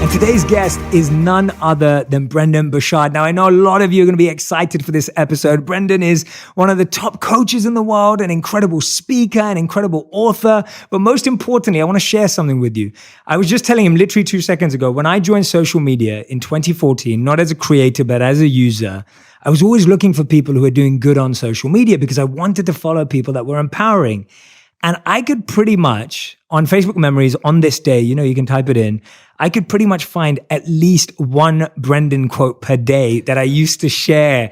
And today's guest is none other than Brendon Burchard. Now, I know a lot of you are going to be excited for this episode. Brendon is one of the top coaches in the world, an incredible speaker, an incredible author. But most importantly, I want to share something with you. I was just telling him literally 2 seconds ago, when I joined social media in 2014, not as a creator, but as a user, I was always looking for people who are doing good on social media because I wanted to follow people that were empowering. And I could pretty much, on Facebook Memories on this day, you can type it in, I could pretty much find at least one Brendon quote per day that I used to share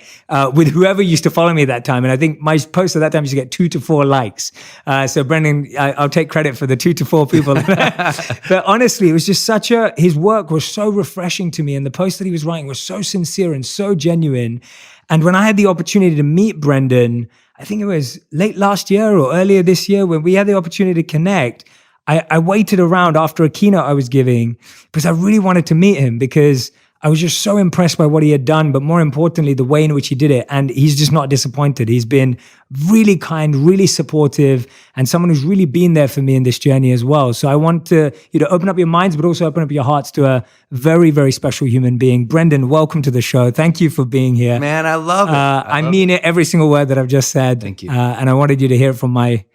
with whoever used to follow me at that time. And I think my post at that time used to get 2 to 4 likes. So Brendon, I'll take credit for the 2 to 4 people. But honestly, it was just his work was so refreshing to me. And the post that he was writing was so sincere and so genuine. And when I had the opportunity to meet Brendon, I think it was late last year or earlier this year when we had the opportunity to connect, I waited around after a keynote I was giving because I really wanted to meet him because I was just so impressed by what he had done, but more importantly, the way in which he did it. And he's just not disappointed. He's been really kind, really supportive, and someone who's really been there for me in this journey as well. So I want you to open up your minds, but also open up your hearts to a very, very special human being. Brendon, welcome to the show. Thank you for being here. Man, I love it. I mean it, every single word that I've just said. Thank you. And I wanted you to hear it from my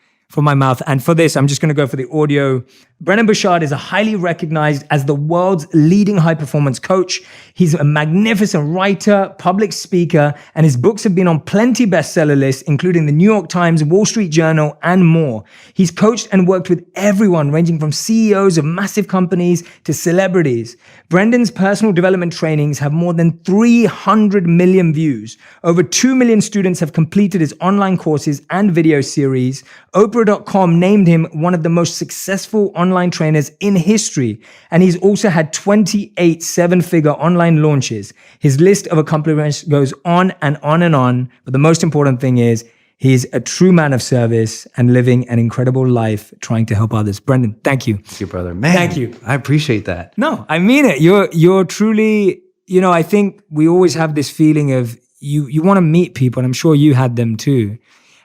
mouth. And for this, I'm just going to go for the audio. Brendon Burchard is highly recognized as the world's leading high-performance coach. He's a magnificent writer, public speaker, and his books have been on plenty bestseller lists, including the New York Times, Wall Street Journal, and more. He's coached and worked with everyone, ranging from CEOs of massive companies to celebrities. Brendon's personal development trainings have more than 300 million views. Over 2 million students have completed his online courses and video series. Oprah.com named him one of the most successful online trainers in history. And he's also had 28 7-figure online launches. His list of accomplishments goes on and on and on. But the most important thing is he's a true man of service and living an incredible life trying to help others. Brendon, thank you. Thank you, brother. Man, thank you. I appreciate that. No, I mean it. You're truly, I think we always have this feeling of you want to meet people, and I'm sure you had them too.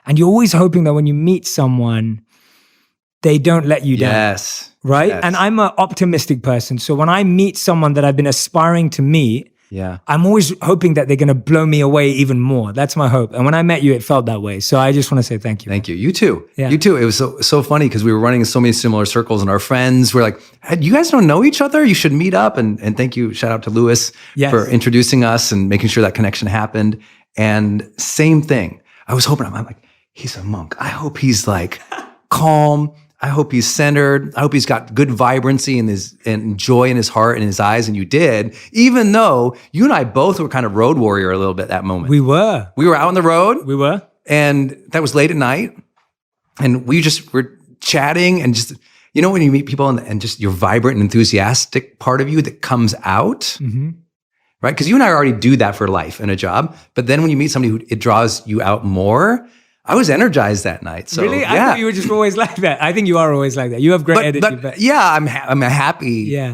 And you're always hoping that when you meet someone, they don't let you down. Yes. Right? Yes. And I'm an optimistic person. So when I meet someone that I've been aspiring to meet, I'm always hoping that they're going to blow me away even more. That's my hope. And when I met you, it felt that way. So I just want to say thank you. Thank you. You too. Yeah. You too. It was so funny because we were running in so many similar circles, and our friends were like, hey, you guys don't know each other? You should meet up. And thank you. Shout out to Lewis for introducing us and making sure that connection happened. And same thing. I was hoping, I'm like, he's a monk. I hope he's like calm. I hope he's centered. I hope he's got good vibrancy and joy in his heart and his eyes. And you did, even though you and I both were kind of road warrior a little bit that moment. We were. We were out on the road. We were. And that was late at night. And we just were chatting and just, when you meet people and just your vibrant and enthusiastic part of you that comes out, right? Because you and I already do that for life and a job. But then when you meet somebody it draws you out more. I was energized that night. So, really? I thought you were just always like that. I think you are always like that. You have great energy. But I'm happy. Yeah.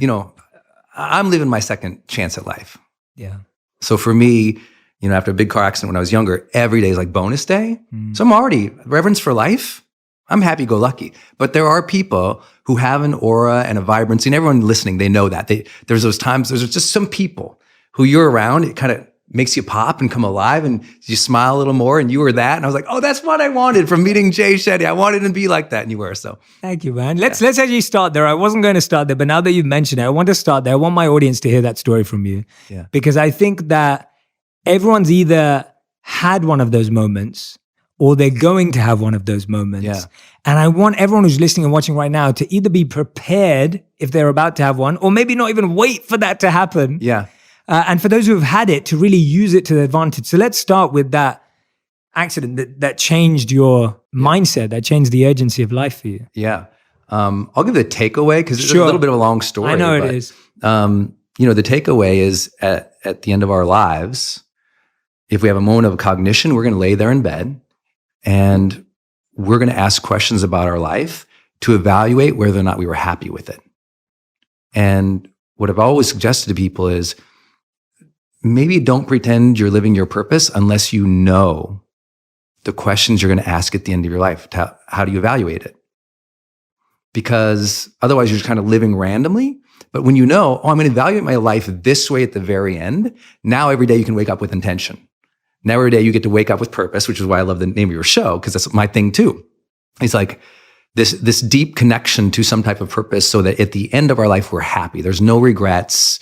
I'm living my second chance at life. Yeah. So for me, after a big car accident when I was younger, every day is like bonus day. So I'm already reverence for life. I'm happy-go-lucky. But there are people who have an aura and a vibrancy, and everyone listening, they know that. There's those times, there's just some people who you're around, it kind of makes you pop and come alive, and you smile a little more, and you were that. And I was like, oh, that's what I wanted from meeting Jay Shetty. I wanted to be like that, and you were. So thank you, man. Let's actually start there. I wasn't going to start there, but now that you've mentioned it, I want to start there. I want my audience to hear that story from you. Yeah. Because I think that everyone's either had one of those moments or they're going to have one of those moments. Yeah. And I want everyone who's listening and watching right now to either be prepared if they're about to have one, or maybe not even wait for that to happen. Yeah. And for those who have had it, to really use it to their advantage. So let's start with that accident that changed your mindset, that changed the urgency of life for you. Yeah. I'll give the takeaway because it's a little bit of a long story. I know it is. The takeaway is at the end of our lives, if we have a moment of cognition, we're going to lay there in bed and we're going to ask questions about our life to evaluate whether or not we were happy with it. And what I've always suggested to people is maybe don't pretend you're living your purpose unless you know the questions you're going to ask at the end of your life. How do you evaluate it? Because otherwise you're just kind of living randomly. But when you know, I'm going to evaluate my life this way at the very end, now every day you can wake up with intention. Now every day you get to wake up with purpose, which is why I love the name of your show, because that's my thing too. It's like this deep connection to some type of purpose so that at the end of our life, we're happy. There's no regrets.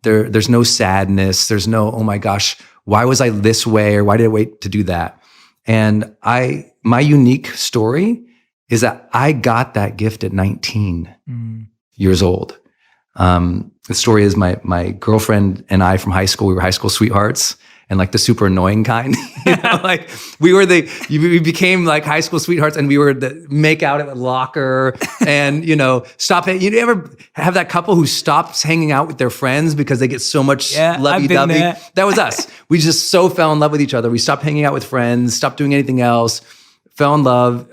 There's no sadness. There's no, oh my gosh, why was I this way? Or why did I wait to do that? And my unique story is that I got that gift at 19 years old. The story is my girlfriend and I from high school, we were high school sweethearts, and like the super annoying kind, like we became like high school sweethearts, and we were the make out at the locker and, stop it. You ever have that couple who stops hanging out with their friends because they get so much lovey-dovey? That was us. We just so fell in love with each other. We stopped hanging out with friends, stopped doing anything else, fell in love.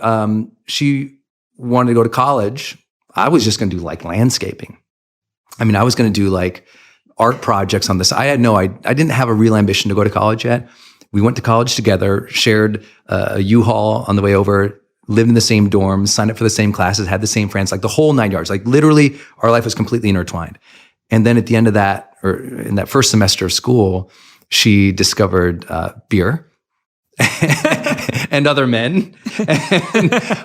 She wanted to go to college. I was just going to do like landscaping. I mean, I was going to do like art projects on this. I didn't have a real ambition to go to college yet. We went to college together, shared a U-Haul on the way over, lived in the same dorms, signed up for the same classes, had the same friends, like the whole 9 yards. Like literally our life was completely intertwined. And then at the end of that, or in that first semester of school, she discovered beer and other men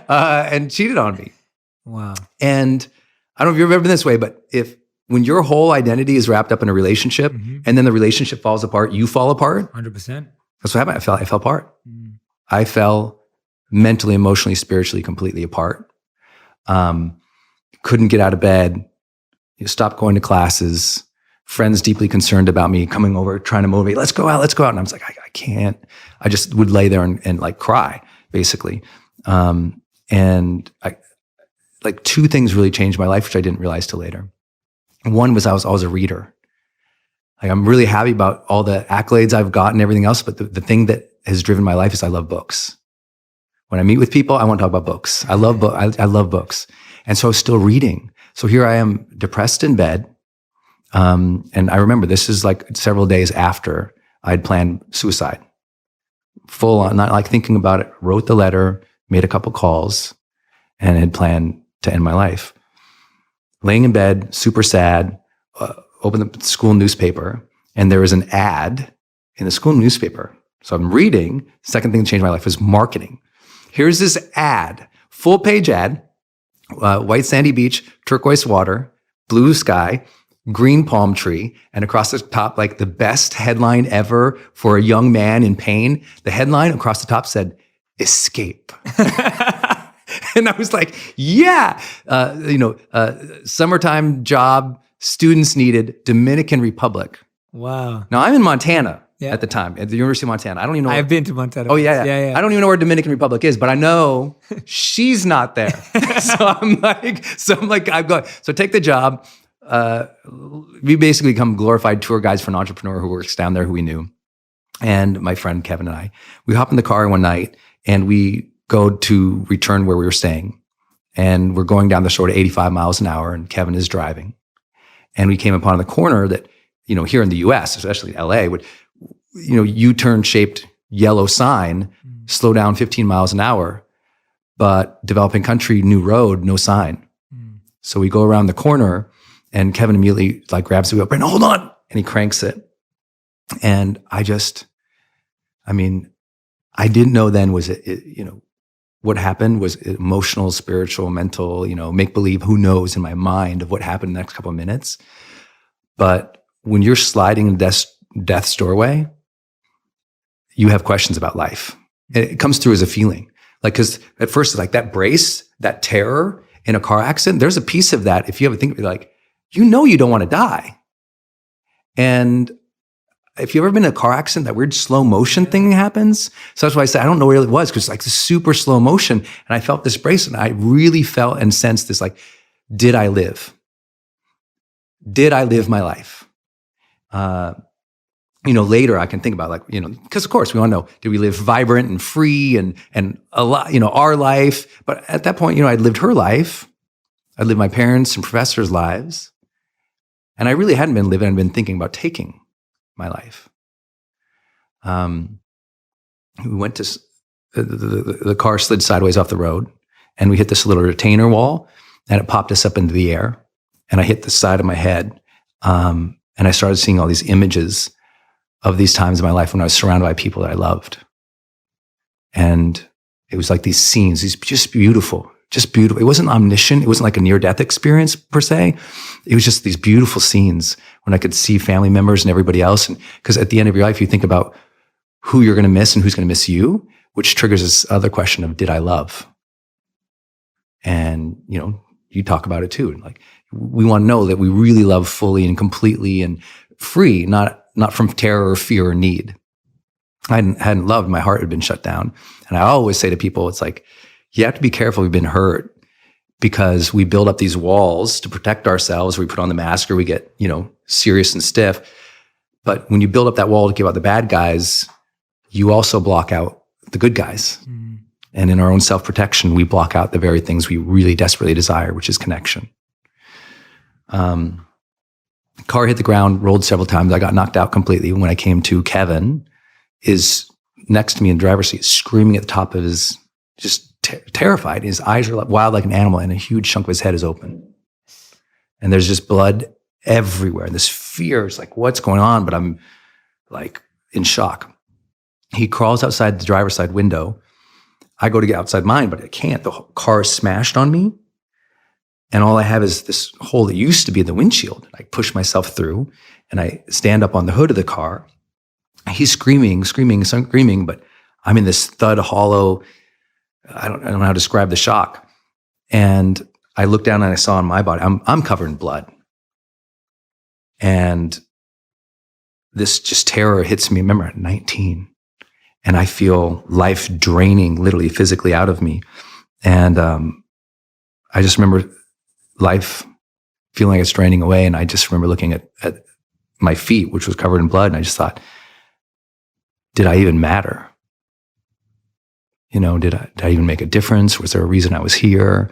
and cheated on me. Wow. And I don't know if you've ever been this way, but when your whole identity is wrapped up in a relationship and then the relationship falls apart, you fall apart. 100%. That's what happened. I fell apart. I fell mentally, emotionally, spiritually, completely apart. Couldn't get out of bed. Stopped going to classes. Friends deeply concerned about me coming over, trying to motivate. Let's go out. And I was like, I can't. I just would lay there and like cry, basically. And like two things really changed my life, which I didn't realize till later. One was I was a reader. Like I'm really happy about all the accolades I've gotten and everything else, but the thing that has driven my life is I love books. When I meet with people, I want to talk about books. I love books. And so I was still reading. So here I am depressed in bed. And I remember this is like several days after I'd planned suicide. Full on, not like thinking about it, wrote the letter, made a couple calls, and had planned to end my life. Laying in bed, super sad, opened the school newspaper, and there was an ad in the school newspaper. So I'm reading. Second thing that changed my life was marketing. Here's this ad, full page ad, white sandy beach, turquoise water, blue sky, green palm tree, and across the top, like the best headline ever for a young man in pain. The headline across the top said, "Escape." And I was like, yeah, summertime job, students needed, Dominican Republic. Wow. Now I'm in Montana at the time, at the University of Montana. I don't even know. I've been to Montana. Oh yeah. I don't even know where Dominican Republic is, but I know she's not there. So I'm like, I've got, so take the job. We basically become glorified tour guides for an entrepreneur who works down there who we knew. And my friend Kevin and I, we hop in the car one night and we go to return where we were staying. And we're going down the shore at 85 miles an hour and Kevin is driving. And we came upon the corner that, here in the US, especially LA, would, U-turn shaped yellow sign, slow down 15 miles an hour, but developing country, new road, no sign. So we go around the corner and Kevin immediately like grabs the wheel, Brendo, hold on. And he cranks it. And I didn't know then was what happened was emotional, spiritual, mental, make believe, who knows in my mind of what happened in the next couple of minutes. But when you're sliding in death's doorway, you have questions about life. And it comes through as a feeling. Like, cause at first it's like that brace, that terror in a car accident, there's a piece of that. If you ever think of it, like, you don't want to die. And if you've ever been in a car accident, that weird slow motion thing happens. So that's why I said, I don't know where it was, because it's like the super slow motion. And I felt this brace and I really felt and sensed this, like, did I live? Did I live my life? Later I can think about because of course we want to know, did we live vibrant and free and a lot, our life? But at that point, I'd lived her life. I'd lived my parents' and professors' lives. And I really hadn't been living, I'd been thinking about taking my life. We went to, the car slid sideways off the road and we hit this little retainer wall and it popped us up into the air. and I hit the side of my head. And I started seeing all these images of these times in my life when I was surrounded by people that I loved. And it was like these scenes, these just beautiful. It wasn't omniscient. It wasn't like a near-death experience per se. It was just these beautiful scenes when I could see family members and everybody else. And because at the end of your life, you think about who you're going to miss and who's going to miss you, which triggers this other question of, did I love? And, you talk about it too. Like, we want to know that we really love fully and completely and free, not from terror or fear or need. I hadn't loved. My heart had been shut down. And I always say to people, it's like, you have to be careful we've been hurt, because we build up these walls to protect ourselves. We put on the mask, or we get, serious and stiff. But when you build up that wall to keep out the bad guys, you also block out the good guys. Mm. And in our own self-protection, we block out the very things we really desperately desire, which is connection. Car hit the ground, rolled several times. I got knocked out completely. When I came to, Kevin is next to me in the driver's seat, screaming at the top of his, just terrified. His eyes are wild like an animal, and a huge chunk of his head is open. And there's just blood everywhere. This fear is like, what's going on? But I'm like in shock. He crawls outside the driver's side window. I go to get outside mine, but I can't. The car is smashed on me. And all I have is this hole that used to be in the windshield. I push myself through, and I stand up on the hood of the car. He's screaming, but I'm in this thud, hollow, I don't know how to describe the shock. And I looked down and I saw on my body, I'm covered in blood. And this just terror hits me. Remember, at 19, and I feel life draining, literally physically out of me. And I just remember life feeling like it's draining away. And I just remember looking at my feet, which was covered in blood. And I just thought, did I even matter? Did I even make a difference? Was there a reason I was here?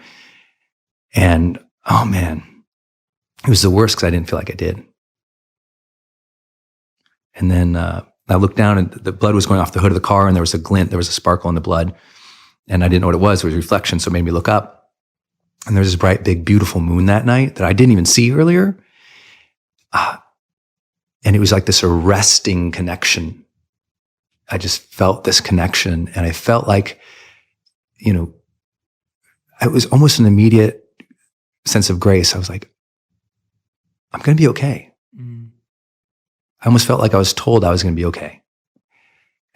And, oh man, it was the worst because I didn't feel like I did. And then I looked down, and the blood was going off the hood of the car, and there was a glint, there was a sparkle in the blood. And I didn't know what it was. It was reflection, so it made me look up. And there was this bright, big, beautiful moon that night that I didn't even see earlier. And it was like this arresting connection. I just felt this connection, and I felt like, it was almost an immediate sense of grace. I was like, I'm going to be okay. Mm. I almost felt like I was told I was going to be okay.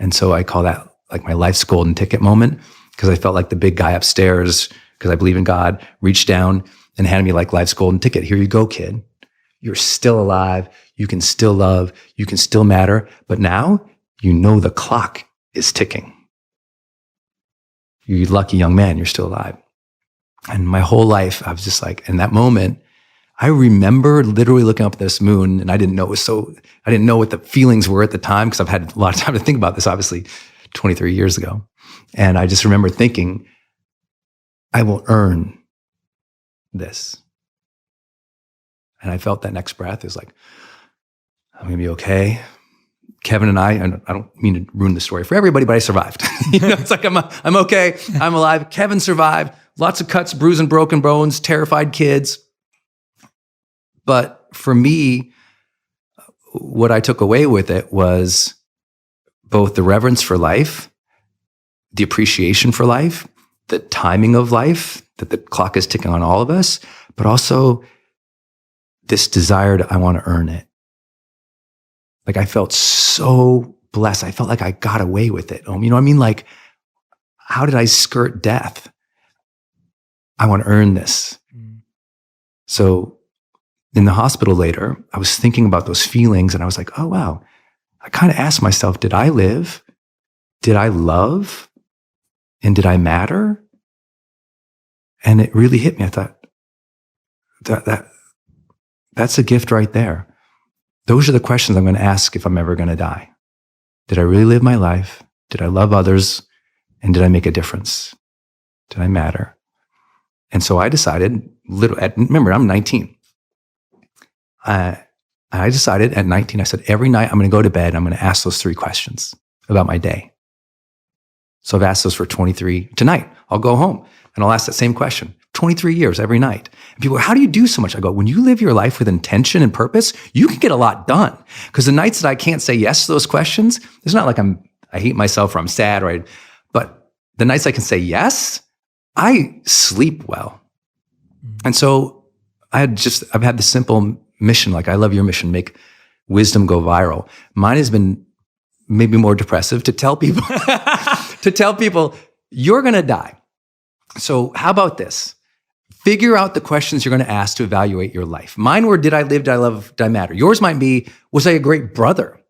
And so I call that like my life's golden ticket moment, because I felt like the big guy upstairs, because I believe in God, reached down and handed me like life's golden ticket. Here you go, kid. You're still alive. You can still love. You can still matter. But now, the clock is ticking. You lucky young man, you're still alive. And my whole life, I was just like, in that moment, I remember literally looking up at this moon, and I didn't know what the feelings were at the time, because I've had a lot of time to think about this, obviously 23 years ago. And I just remember thinking, I will earn this. And I felt that next breath is like, I'm going to be okay. Kevin and I don't mean to ruin the story for everybody, but I survived. It's like, I'm okay. I'm alive. Kevin survived. Lots of cuts, bruises, and broken bones, terrified kids. But for me, what I took away with it was both the reverence for life, the appreciation for life, the timing of life, that the clock is ticking on all of us, but also this desire I want to earn it. Like, I felt so blessed. I felt like I got away with it. You know what I mean? Like, how did I skirt death? I want to earn this. Mm. So in the hospital later, I was thinking about those feelings, and I was like, oh, wow. I kind of asked myself, did I live? Did I love? And did I matter? And it really hit me. I thought, that's a gift right there. Those are the questions I'm going to ask if I'm ever going to die. Did I really live my life? Did I love others? And did I make a difference? Did I matter? And so I decided, remember, I'm 19. I decided at 19, I said, every night I'm going to go to bed, I'm going to ask those 3 questions about my day. So I've asked those for 23. Tonight, I'll go home and I'll ask that same question. 23 years every night. And people go, how do you do so much? I go, when you live your life with intention and purpose, you can get a lot done. Because the nights that I can't say yes to those questions, it's not like I hate myself or I'm sad, right? But the nights I can say yes, I sleep well. And so I've had this simple mission, like I love your mission, make wisdom go viral. Mine has been maybe more depressive to tell people, you're going to die. So how about this? Figure out the questions you're going to ask to evaluate your life. Mine were, did I live, did I love, did I matter? Yours might be, was I a great brother?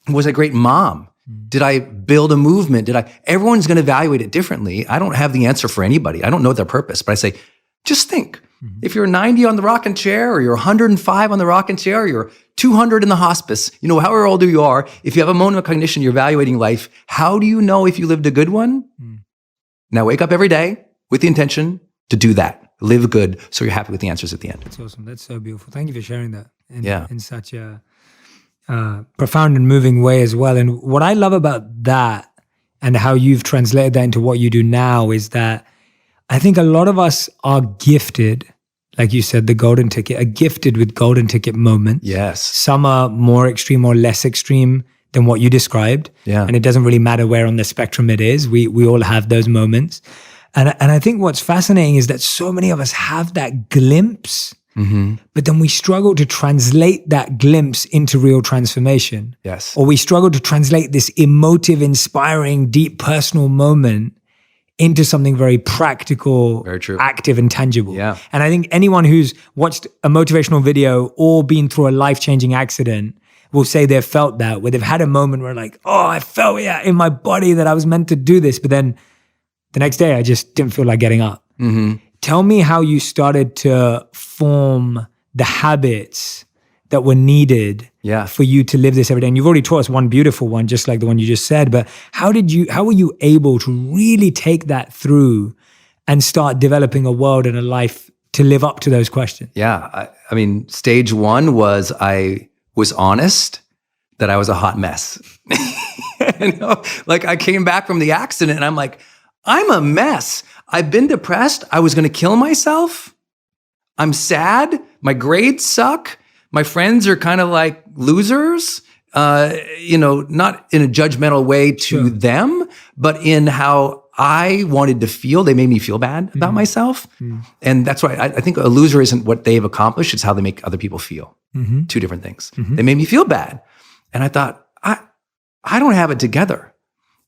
Was I a great mom? Did I build a movement? Everyone's going to evaluate it differently. I don't have the answer for anybody. I don't know their purpose, but I say, just think. If you're 90 on the rocking chair, or you're 105 on the rocking chair, or you're 200 in the hospice, however old you are, if you have a moment of cognition, you're evaluating life, how do you know if you lived a good one? Now wake up every day with the intention to do that. Live good so you're happy with the answers at the end. That's awesome. That's so beautiful. Thank you for sharing that in such a profound and moving way as well. And what I love about that and how you've translated that into what you do now is that I think a lot of us are gifted, like you said, the golden ticket, are gifted with golden ticket moments. Yes. Some are more extreme or less extreme than what you described. Yeah. And it doesn't really matter where on the spectrum it is. We all have those moments. And I think what's fascinating is that so many of us have that glimpse, but then we struggle to translate that glimpse into real transformation. Yes. Or we struggle to translate this emotive, inspiring, deep personal moment into something very practical, very true, active, and tangible. Yeah. And I think anyone who's watched a motivational video or been through a life-changing accident will say they've felt that, where they've had a moment where like, oh, I felt in my body that I was meant to do this, but then the next day I just didn't feel like getting up. Tell me how you started to form the habits that were needed for you to live this every day. And you've already taught us one beautiful one, just like the one you just said, but how were you able to really take that through and start developing a world and a life to live up to those questions? Yeah. I mean, stage one was I was honest that I was a hot mess. Like I came back from the accident and I'm like, I'm a mess. I've been depressed. I was going to kill myself. I'm sad. My grades suck. My friends are kind of like losers, not in a judgmental way to them, but in how I wanted to feel. They made me feel bad about myself. And that's why I think a loser isn't what they've accomplished, it's how they make other people feel. Two different things. They made me feel bad. And I thought, I don't have it together.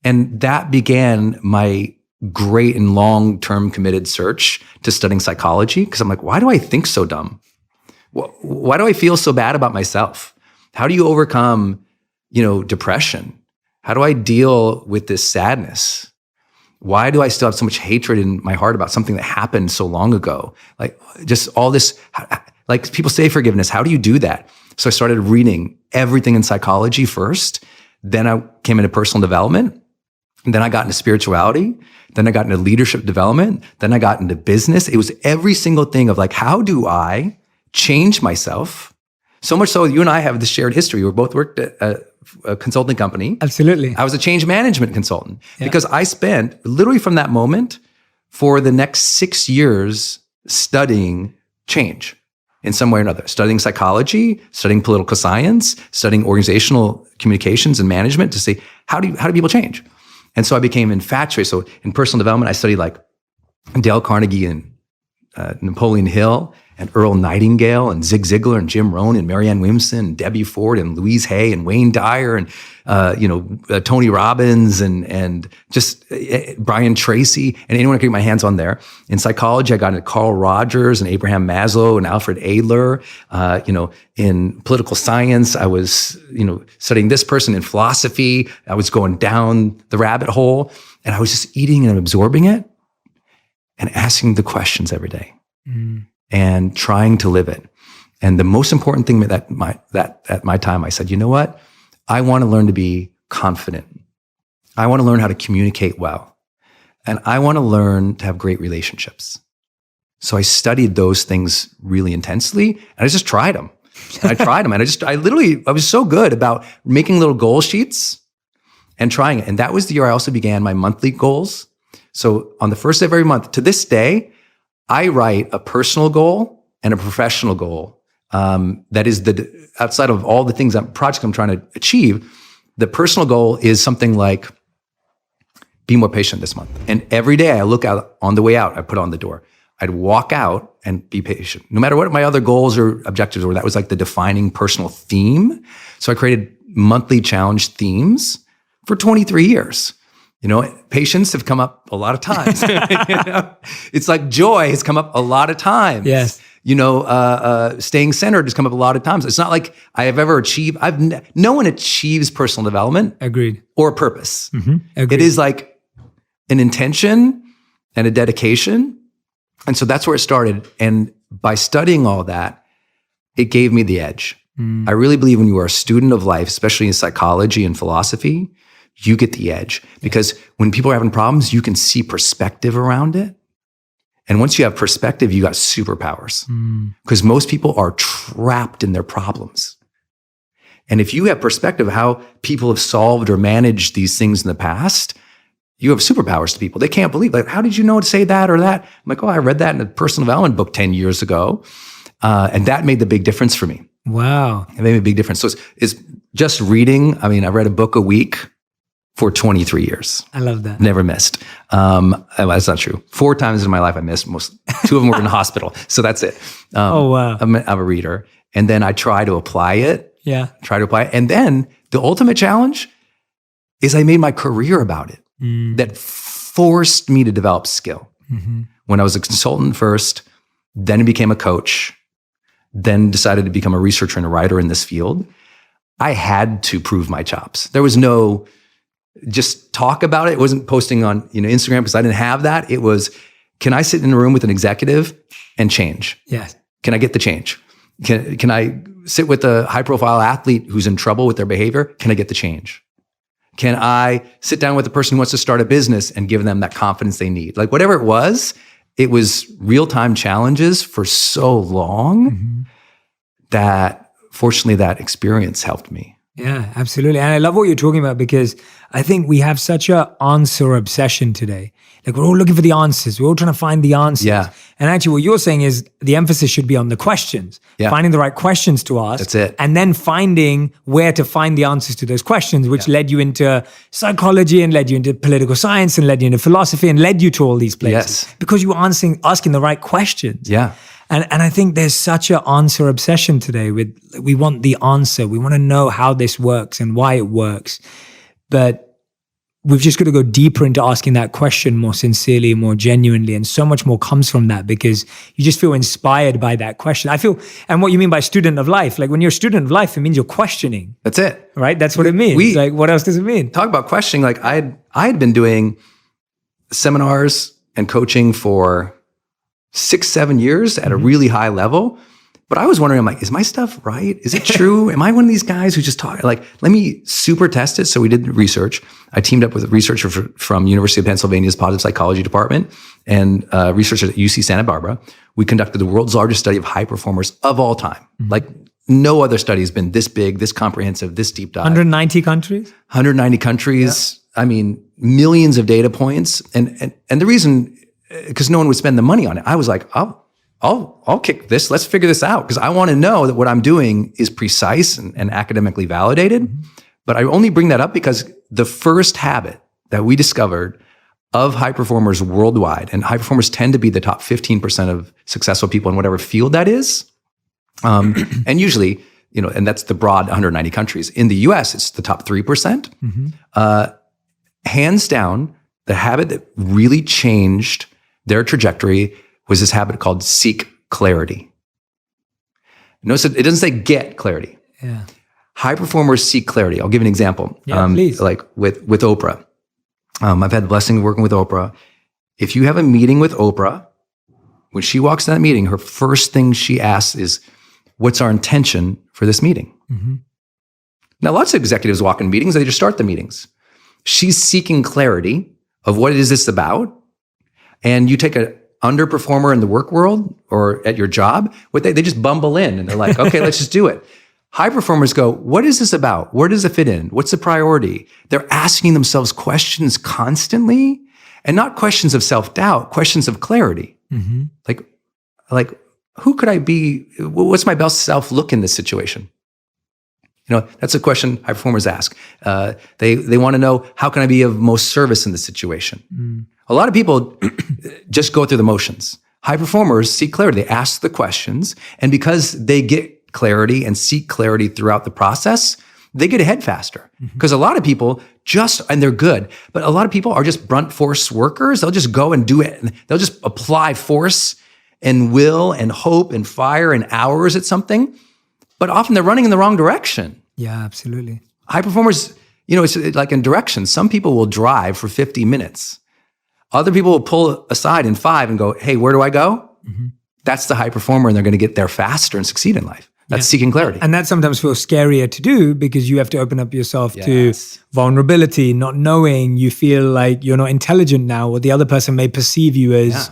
And that began my great and long-term committed search to studying psychology. Because I'm like, why do I think so dumb? Why do I feel so bad about myself? How do you overcome, depression? How do I deal with this sadness? Why do I still have so much hatred in my heart about something that happened so long ago? Like just all this, like people say forgiveness. How do you do that? So I started reading everything in psychology first. Then I came into personal development. And then I got into spirituality. Then I got into leadership development. Then I got into business. It was every single thing of like, how do I change myself? So much so you and I have this shared history. We both worked at a consulting company. Absolutely. I was a change management consultant because I spent literally from that moment for the next 6 years studying change in some way or another, studying psychology, studying political science, studying organizational communications and management to see how do people change? And so I became infatuated. So in personal development, I studied like Dale Carnegie and Napoleon Hill and Earl Nightingale and Zig Ziglar and Jim Rohn and Marianne Williamson and Debbie Ford and Louise Hay and Wayne Dyer and Tony Robbins and just Brian Tracy and anyone I could get my hands on there. In psychology, I got into Carl Rogers and Abraham Maslow and Alfred Adler. In political science, I was studying this person. In philosophy, I was going down the rabbit hole and I was just eating and absorbing it and asking the questions every day. And trying to live it. And the most important thing that at my time, I said, you know what? I want to learn to be confident. I want to learn how to communicate well. And I want to learn to have great relationships. So I studied those things really intensely and I just tried them. And I was so good about making little goal sheets and trying it. And that was the year I also began my monthly goals. So on the first day of every month, to this day, I write a personal goal and a professional goal. That is outside of all the things projects I'm trying to achieve. The personal goal is something like be more patient this month. And every day I look out on the way out, I put on the door. I'd walk out and be patient. No matter what my other goals or objectives were, that was like the defining personal theme. So I created monthly challenge themes for 23 years. Patience have come up a lot of times. It's like joy has come up a lot of times. Yes. Staying centered has come up a lot of times. It's not like I have ever achieved. No one achieves personal development. Agreed. Or purpose. Mm-hmm. Agreed. It is like an intention and a dedication. And so that's where it started. And by studying all that, it gave me the edge. I really believe when you are a student of life, especially in psychology and philosophy, you get the edge. Because when people are having problems, you can see perspective around it. And once you have perspective, you got superpowers. Because most people are trapped in their problems. And if you have perspective of how people have solved or managed these things in the past, you have superpowers to people. They can't believe, like, how did you know to say that or that? I'm like, I read that in a personal development book 10 years ago. And that made the big difference for me. Wow. It made a big difference. So it's just reading. I mean, I read a book a week for 23 years. I love that. Never missed. That's not true. 4 times in my life I missed. 2 of them were in the hospital. So that's it. Oh, wow. I'm a reader. And then I try to apply it. Yeah. And then the ultimate challenge is I made my career about it. That forced me to develop skill. When I was a consultant first, then I became a coach, then decided to become a researcher and a writer in this field. I had to prove my chops. There was no just talk about it. It wasn't posting on Instagram because I didn't have that. It was, can I sit in a room with an executive and change? Yes. Can I get the change? Can I sit with a high profile athlete who's in trouble with their behavior? Can I get the change? Can I sit down with a person who wants to start a business and give them that confidence they need? Like whatever it was real-time challenges for so long that fortunately that experience helped me. Yeah, absolutely. And I love what you're talking about because I think we have such an answer obsession today. Like we're all looking for the answers. We're all trying to find the answers. Yeah. And actually what you're saying is the emphasis should be on the questions, finding the right questions to ask. That's it. And then finding where to find the answers to those questions, which led you into psychology and led you into political science and led you into philosophy and led you to all these places. Yes. Because you were asking the right questions. Yeah. And I think there's such an answer obsession today we want the answer. We want to know how this works and why it works. But we've just got to go deeper into asking that question more sincerely, more genuinely. And so much more comes from that because you just feel inspired by that question. And what you mean by student of life, like when you're a student of life, it means you're questioning. That's it. Right? That's what it means. Like what else does it mean? Talk about questioning. Like I had been doing seminars and coaching for 6-7 years at a really high level. But I was wondering, I'm like, is my stuff right? Is it true? Am I one of these guys who just talk? Like, let me super test it. So we did research. I teamed up with a researcher from University of Pennsylvania's Positive Psychology Department and researchers at UC Santa Barbara. We conducted the world's largest study of high performers of all time. Like no other study has been this big, this comprehensive, this deep dive. 190 countries? 190 countries. Yeah. I mean, millions of data points. And the reason, because no one would spend the money on it. I was like, I'll kick this. Let's figure this out because I want to know that what I'm doing is precise and academically validated. But I only bring that up because the first habit that we discovered of high performers worldwide, and high performers tend to be the top 15% of successful people in whatever field that is. And usually, and that's the broad 190 countries. In the US, it's the top 3%. Hands down, the habit that really changed their trajectory was this habit called seek clarity. Notice it doesn't say get clarity. Yeah. High performers seek clarity. I'll give you an example. Yeah, please. Like with Oprah. I've had the blessing of working with Oprah. If you have a meeting with Oprah, when she walks in that meeting, her first thing she asks is, what's our intention for this meeting? Now, lots of executives walk in meetings, they just start the meetings. She's seeking clarity of what is this about? And you take an underperformer in the work world or at your job, they just bumble in and they're like, okay, let's just do it. High performers go, what is this about? Where does it fit in? What's the priority? They're asking themselves questions constantly and not questions of self-doubt, questions of clarity. Like who could I be? What's my best self look in this situation? That's a question high performers ask. They want to know, how can I be of most service in this situation? A lot of people just go through the motions. High performers seek clarity. They ask the questions, and because they get clarity and seek clarity throughout the process, they get ahead faster. Because a lot of people and they're good, but a lot of people are just brunt force workers. They'll just go and do it. And they'll just apply force and will and hope and fire and hours at something. But often they're running in the wrong direction. Yeah, absolutely. High performers, it's like in directions. Some people will drive for 50 minutes. Other people will pull aside in 5 and go, hey, where do I go? That's the high performer, and they're going to get there faster and succeed in life. That's seeking clarity. And that sometimes feels scarier to do because you have to open up yourself to vulnerability, not knowing. You feel like you're not intelligent now, or the other person may perceive you as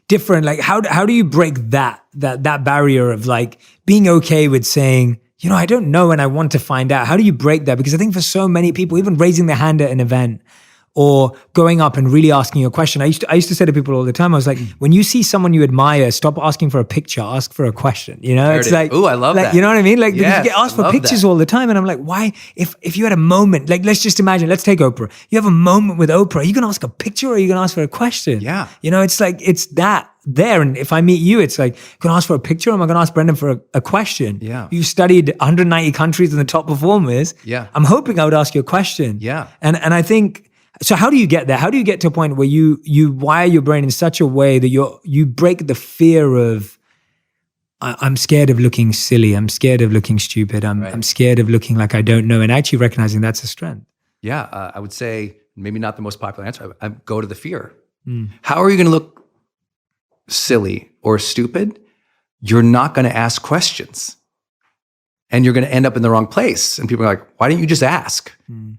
different. Like how do you break that barrier of like being okay with saying, I don't know and I want to find out? How do you break that? Because I think for so many people, even raising their hand at an event or going up and really asking a question. I used to say to people all the time, I was like, when you see someone you admire, stop asking for a picture, ask for a question. It's like, ooh, I love that. You know what I mean? Like, because you get asked for pictures all the time. And I'm like, why? If you had a moment, like, let's just imagine, let's take Oprah. You have a moment with Oprah. Are you going to ask a picture or are you going to ask for a question? Yeah. It's like, it's that there. And if I meet you, it's like, going to ask for a picture or am I going to ask Brendon for a question? Yeah. You studied 190 countries and the top performers. Yeah. I'm hoping I would ask you a question. Yeah. And I think, so how do you get there? How do you get to a point where you wire your brain in such a way that you break the fear of, I'm scared of looking silly. I'm scared of looking stupid. I'm scared of looking like I don't know, and actually recognizing that's a strength. Yeah, I would say maybe not the most popular answer. I go to the fear. How are you going to look silly or stupid? You're not going to ask questions. And you're going to end up in the wrong place. And people are like, why didn't you just ask?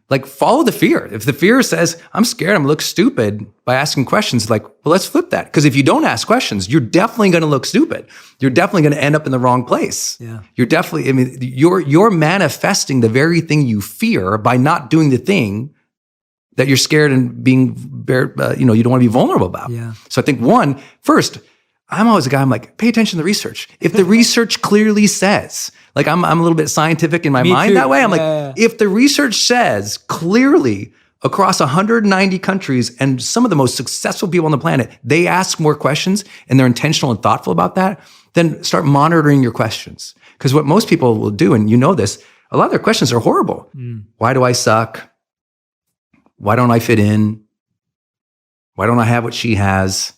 Like, follow the fear. If the fear says, I'm scared, I'm going to look stupid by asking questions, like, well, let's flip that. Because if you don't ask questions, you're definitely going to look stupid. You're definitely going to end up in the wrong place. Yeah. You're definitely, you're manifesting the very thing you fear by not doing the thing that you're scared and being, you don't want to be vulnerable about. Yeah. So I think first, I'm always a guy, I'm like, pay attention to the research. If the research clearly says, like I'm a little bit scientific in my mind that way. I'm like, if the research says clearly across 190 countries and some of the most successful people on the planet, they ask more questions and they're intentional and thoughtful about that, then start monitoring your questions. Because what most people will do, and you know this, a lot of their questions are horrible. Why do I suck? Why don't I fit in? Why don't I have what she has?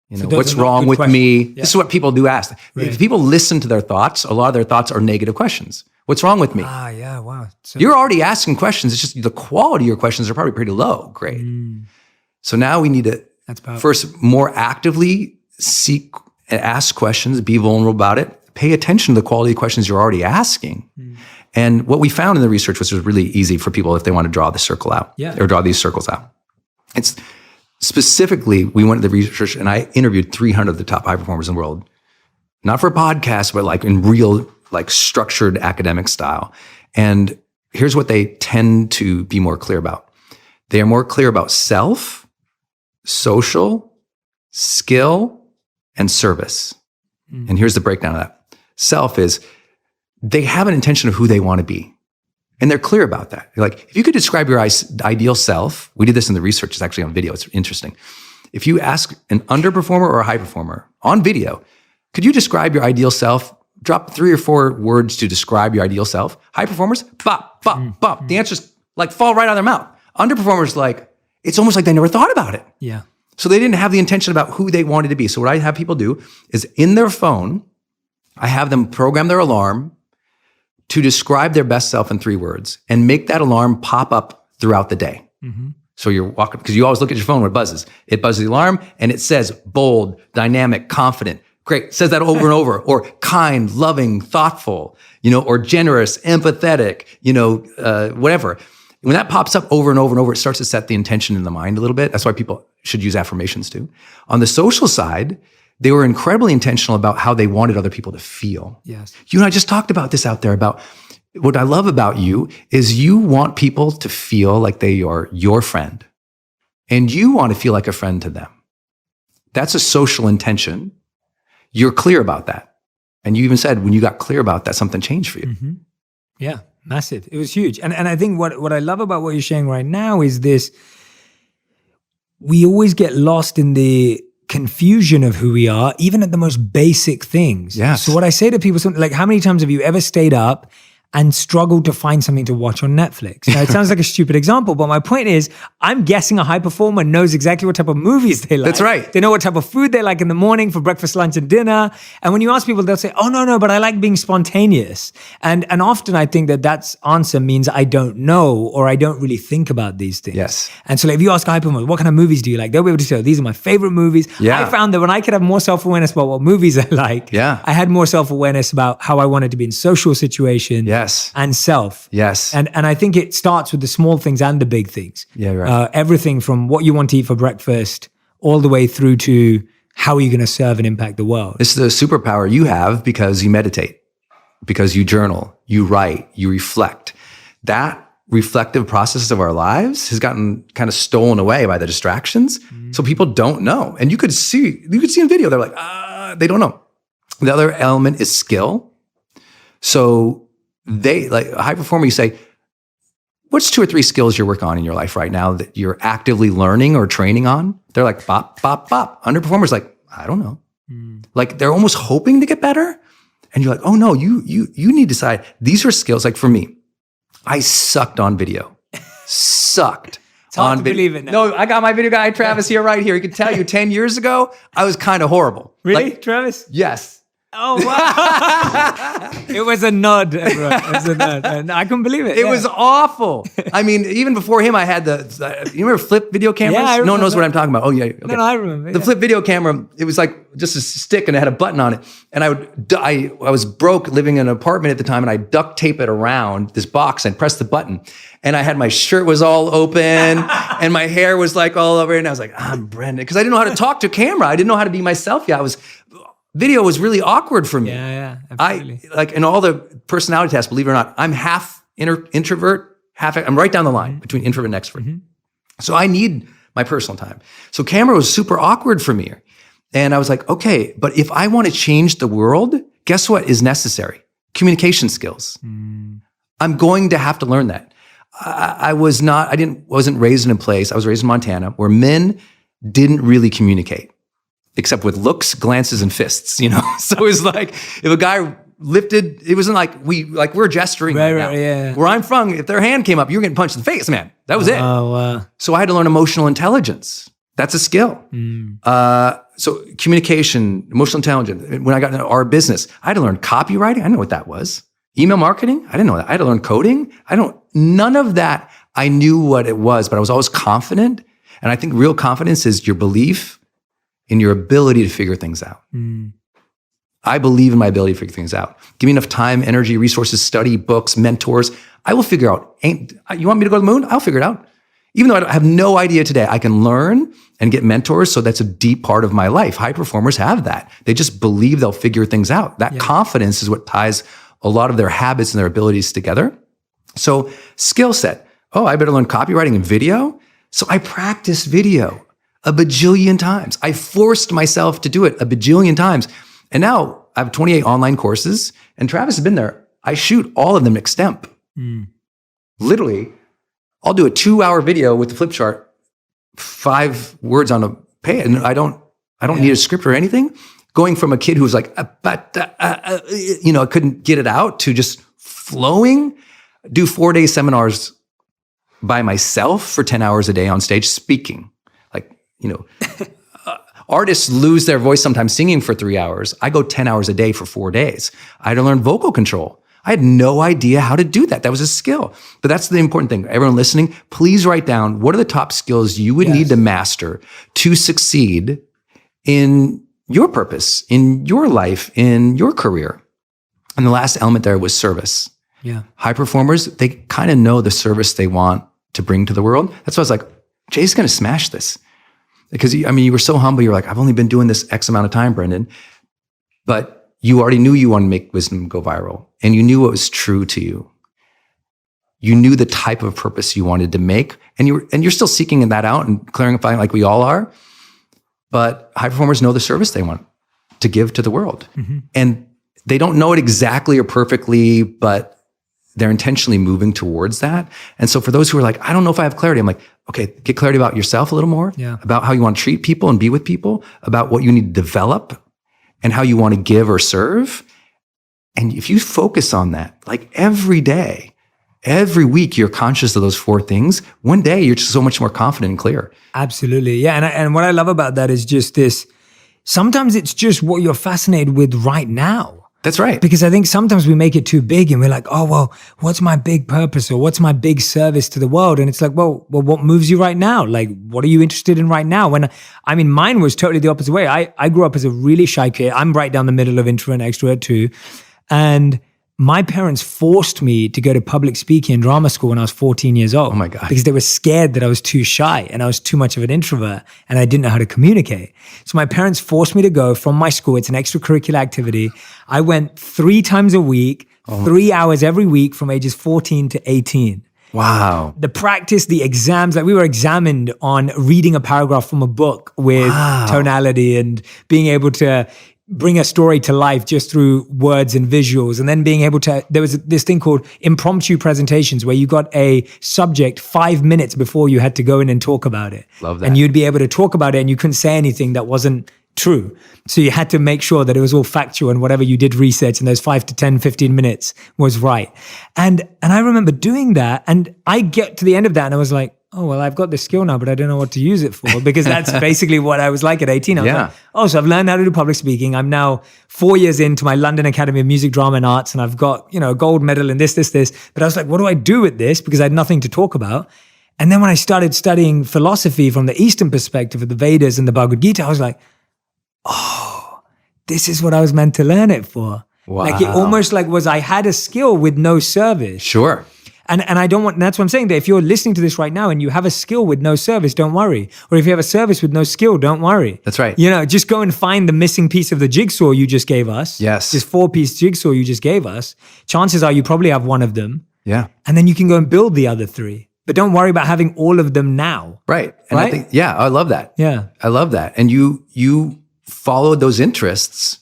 What's wrong with me? Yeah. This is what people do ask. Right. If people listen to their thoughts, a lot of their thoughts are negative questions. What's wrong with me? Yeah, wow. You're already asking questions. It's just the quality of your questions are probably pretty low grade. So now we need to first more actively seek and ask questions, be vulnerable about it, pay attention to the quality of questions you're already asking. And what we found in the research, which was really easy for people if they want to draw the circle out or draw these circles out. It's specifically, we went to the research and I interviewed 300 of the top high performers in the world, not for a podcast, but like in real, like structured academic style. And here's what they tend to be more clear about. They are more clear about self, social, skill, and service. And here's the breakdown of that. Self is they have an intention of who they want to be. And they're clear about that. Like, if you could describe your ideal self, we did this in the research, it's actually on video, it's interesting. If you ask an underperformer or a high performer on video, could you describe your ideal self? Drop 3 or 4 words to describe your ideal self. High performers, bop, bop, bop. The answers like fall right out of their mouth. Underperformers, like, it's almost like they never thought about it. Yeah. So they didn't have the intention about who they wanted to be. So what I have people do is in their phone, I have them program their alarm to describe their best self in 3 words and make that alarm pop up throughout the day. So you're walking, because you always look at your phone when it buzzes. It buzzes the alarm and it says bold, dynamic, confident. Great. It says that over and over. Or kind, loving, thoughtful, or generous, empathetic, whatever. When that pops up over and over and over, it starts to set the intention in the mind a little bit. That's why people should use affirmations too. On the social side, they were incredibly intentional about how they wanted other people to feel. Yes. You and I just talked about this out there about what I love about you is you want people to feel like they are your friend and you want to feel like a friend to them. That's a social intention. You're clear about that. And you even said when you got clear about that, something changed for you. Mm-hmm. Yeah, massive. It was huge. And I think what I love about what you're sharing right now is this, we always get lost in the confusion of who we are, even at the most basic things. Yes. So what I say to people, like, how many times have you ever stayed up and struggled to find something to watch on Netflix? Now, it sounds like a stupid example, but my point is, I'm guessing a high performer knows exactly what type of movies they like. That's right. They know what type of food they like in the morning for breakfast, lunch, and dinner. And when you ask people, they'll say, oh, no, but I like being spontaneous. And often I think that answer means I don't know, or I don't really think about these things. Yes. And so like, if you ask a high performer, what kind of movies do you like? They'll be able to say, these are my favorite movies. Yeah. I found that when I could have more self-awareness about what movies I like, I had more self-awareness about how I wanted to be in social situations. Yes. And self. Yes. And I think it starts with the small things and the big things. Yeah, right. Everything from what you want to eat for breakfast all the way through to how are you going to serve and impact the world. It's the superpower you have because you meditate, because you journal, you write, you reflect. That reflective process of our lives has gotten kind of stolen away by the distractions. So people don't know. And you could see in video, they're like, they don't know. The other element is skill. So they, like a high performer, you say, what's 2 or 3 skills you're working on in your life right now that you're actively learning or training on? They're like, bop, bop, bop. Underperformers like, I don't know. Like they're almost hoping to get better. And you're like, oh no, you need to decide. These are skills. Like for me, I sucked on video. Sucked. It's hard to believe it now. No, I got my video guy, Travis, here, right here. He can tell you 10 years ago, I was kind of horrible. Really, like, Travis? Yes. Oh, wow. It was a nod, everyone. It was a nod. And I couldn't believe it. It was awful. I mean, even before him, I had you remember flip video cameras? Yeah, no one knows what I'm talking about. Oh, yeah. Okay. No, I remember. The flip video camera, it was like just a stick and it had a button on it. And I was broke living in an apartment at the time and I duct tape it around this box and press the button. And I had my shirt was all open and my hair was like all over. And I was like, I'm Brendon. Because I didn't know how to talk to camera. I didn't know how to be myself yet. Video was really awkward for me. Yeah, absolutely. I like in all the personality tests, believe it or not, I'm half introvert, I'm right down the line between introvert and extrovert. So I need my personal time. So camera was super awkward for me. And I was like, okay, but if I want to change the world, guess what is necessary? Communication skills. I'm going to have to learn that. I wasn't raised in a place, I was raised in Montana, where men didn't really communicate. Except with looks, glances, and fists, So it was like if a guy lifted, it wasn't like we're gesturing right now. Yeah. Where I'm from, if their hand came up, you were getting punched in the face, man. That was it. Oh, wow. So I had to learn emotional intelligence. That's a skill. So communication, emotional intelligence. When I got into our business, I had to learn copywriting. I didn't know what that was. Email marketing. I didn't know that. I had to learn coding. None of that. I knew what it was, but I was always confident. And I think real confidence is your belief in your ability to figure things out. I believe in my ability to figure things out. Give me enough time, energy, resources, study, books, mentors. I will figure out. You want me to go to the moon? I'll figure it out. Even though I have no idea today, I can learn and get mentors. So that's a deep part of my life. High performers have that. They just believe they'll figure things out. That confidence is what ties a lot of their habits and their abilities together. So skill set. Oh, I better learn copywriting and video. So I practice video a bajillion times. I forced myself to do it a bajillion times. And now I have 28 online courses and Travis has been there. I shoot all of them extemp. Literally, I'll do a 2-hour video with the flip chart, 5 words on a page. And I don't need a script or anything. Going from a kid who was like, I couldn't get it out to just flowing, do 4-day seminars by myself for 10 hours a day on stage speaking. Artists lose their voice sometimes singing for 3 hours. I go 10 hours a day for 4 days. I had to learn vocal control. I had no idea how to do that. That was a skill. But that's the important thing. Everyone listening, please write down what are the top skills you would need to master to succeed in your purpose, in your life, in your career. And the last element there was service. Yeah. High performers, they kind of know the service they want to bring to the world. That's why I was like, Jay's going to smash this. Because, you were so humble. You're like, I've only been doing this X amount of time, Brendon. But you already knew you wanted to make wisdom go viral. And you knew what was true to you. You knew the type of purpose you wanted to make. And you're still seeking that out and clarifying like we all are. but high performers know the service they want to give to the world. And they don't know it exactly or perfectly, but they're intentionally moving towards that. And so for those who are like, I don't know if I have clarity, I'm like, okay, get clarity about yourself a little more, about how you want to treat people and be with people, about what you need to develop and how you want to give or serve. And if you focus on that, like every day, every week, you're conscious of those 4 things. One day, you're just so much more confident and clear. Absolutely. Yeah. And what I love about that is just this, sometimes it's just what you're fascinated with right now. That's right. Because I think sometimes we make it too big and we're like, oh, well, what's my big purpose or what's my big service to the world? And it's like, well, what moves you right now? Like, what are you interested in right now? Mine was totally the opposite way. I grew up as a really shy kid. I'm right down the middle of introvert and extrovert too. And my parents forced me to go to public speaking and drama school when I was 14 years old. Oh my God. Because they were scared that I was too shy and I was too much of an introvert and I didn't know how to communicate. So my parents forced me to go from my school. It's an extracurricular activity. I went 3 times a week, 3 hours every week from ages 14 to 18. Wow. The practice, the exams, like we were examined on reading a paragraph from a book with tonality and being able to bring a story to life just through words and visuals. And then being able to, there was this thing called impromptu presentations where you got a subject 5 minutes before you had to go in and talk about it. Love that. And you'd be able to talk about it and you couldn't say anything that wasn't true. So you had to make sure that it was all factual and whatever you did research in those 5 to 10, 15 minutes was right. And I remember doing that and I get to the end of that and I was like, oh, well, I've got this skill now, but I don't know what to use it for because that's basically what I was like at 18. I was like, oh, so I've learned how to do public speaking. I'm now 4 years into my London Academy of Music, Drama and Arts, and I've got, a gold medal in this. But I was like, what do I do with this? Because I had nothing to talk about. And then when I started studying philosophy from the Eastern perspective of the Vedas and the Bhagavad Gita, I was like, oh, this is what I was meant to learn it for. Wow. Like it almost like I had a skill with no service. Sure. And I don't want, that's what I'm saying, that if you're listening to this right now and you have a skill with no service, don't worry. Or if you have a service with no skill, don't worry. That's right. Just go and find the missing piece of the jigsaw you just gave us. Yes. This 4-piece jigsaw you just gave us. Chances are you probably have one of them. Yeah. And then you can go and build the other 3. But don't worry about having all of them now. Right. And right? I think, I love that. Yeah. I love that. And you followed those interests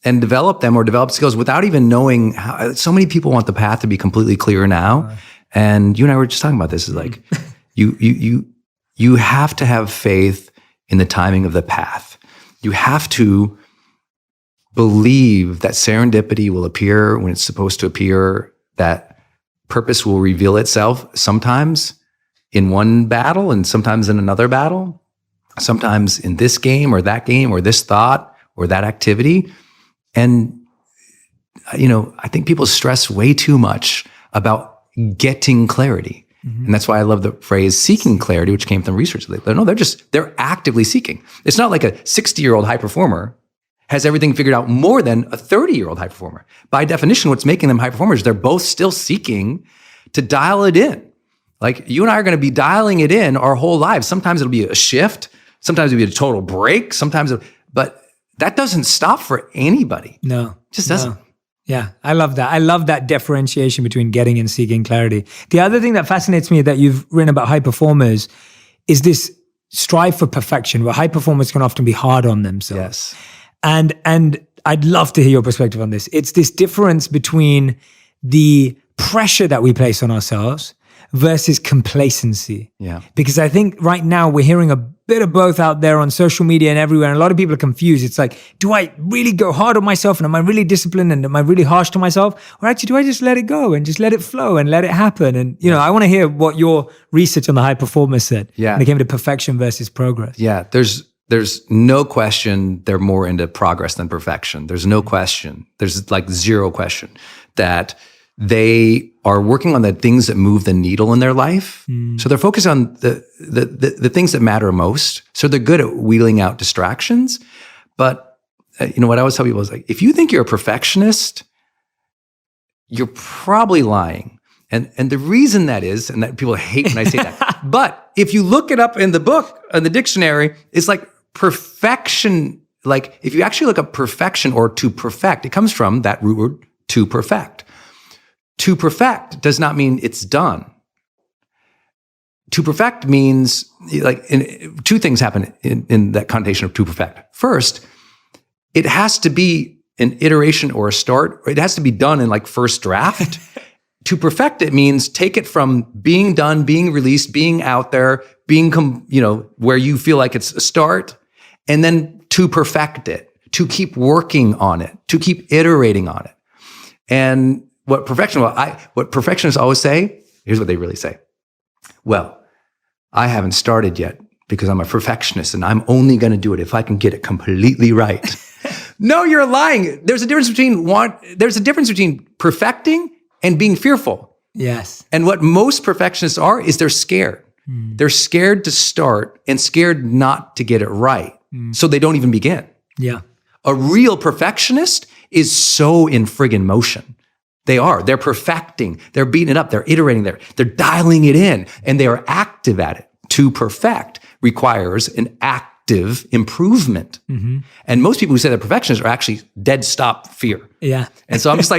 and developed them or developed skills without even knowing how. So many people want the path to be completely clear now. And you and I were just talking about this. Is like, you have to have faith in the timing of the path. You have to believe that serendipity will appear when it's supposed to appear, that purpose will reveal itself sometimes in one battle and sometimes in another battle, sometimes in this game or this thought or that activity. And, I think people stress way too much about getting clarity. And that's why I love the phrase seeking clarity, which came from research. They're actively seeking. It's not like a 60-year-old high performer has everything figured out more than a 30-year-old high performer. By definition, what's making them high performers, they're both still seeking to dial it in. Like you and I are going to be dialing it in our whole lives. Sometimes it'll be a shift. Sometimes it'll be a total break. But that doesn't stop for anybody. No. Just doesn't. No. Yeah, I love that. I love that differentiation between getting and seeking clarity. The other thing that fascinates me that you've written about high performers is this strive for perfection, where high performers can often be hard on themselves. Yes. And I'd love to hear your perspective on this. It's this difference between the pressure that we place on ourselves versus complacency. Yeah. Because I think right now we're hearing a bit of both out there on social media and everywhere. And a lot of people are confused. It's like, do I really go hard on myself? And am I really disciplined? And am I really harsh to myself? Or actually, do I just let it go and just let it flow and let it happen? And, I want to hear what your research on the high performers said when it came to perfection versus progress. Yeah. There's no question they're more into progress than perfection. There's no question. There's like zero question that they are working on the things that move the needle in their life. So they're focused on the things that matter most. So they're good at wheeling out distractions. But what I always tell people is like, if you think you're a perfectionist, you're probably lying. And the reason that is, and that people hate when I say that, but if you look it up in the book, in the dictionary, it's like perfection. Like if you actually look up perfection or to perfect, it comes from that root word to perfect. To perfect does not mean it's done. To perfect means two things happen in that connotation of to perfect. First, it has to be an iteration or a start, or it has to be done in first draft. To perfect it means take it from being done, being released, being out there, being where you feel like it's a start, and then to perfect it, to keep working on it, to keep iterating on it. And what perfectionists always say, here's what they really say. Well, I haven't started yet because I'm a perfectionist and I'm only going to do it if I can get it completely right. No, you're lying. There's a difference between perfecting and being fearful. Yes. And what most perfectionists are is they're scared. They're scared to start and scared not to get it right. So they don't even begin. Yeah. A real perfectionist is so in friggin' motion. They're perfecting, they're beating it up, they're iterating, they're dialing it in, and they are active at it. To perfect requires an active improvement. And most people who say they're perfectionists are actually dead stop fear. Yeah. And so I'm just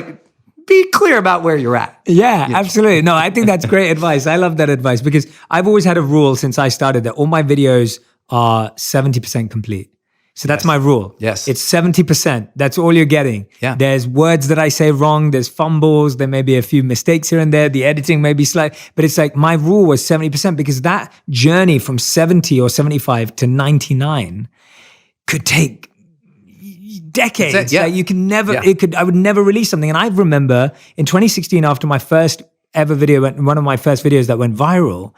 be clear about where you're at. Yeah, absolutely. No, I think that's great advice. I love that advice because I've always had a rule since I started that all my videos are 70% complete. So that's my rule. Yes. It's 70%. That's all you're getting. Yeah. There's words that I say wrong. There's fumbles. There may be a few mistakes here and there. The editing may be slight, but it's my rule was 70% because that journey from 70 or 75 to 99 could take decades. Yeah. You can never, I would never release something. And I remember in 2016, after my first ever video, one of my first videos that went viral,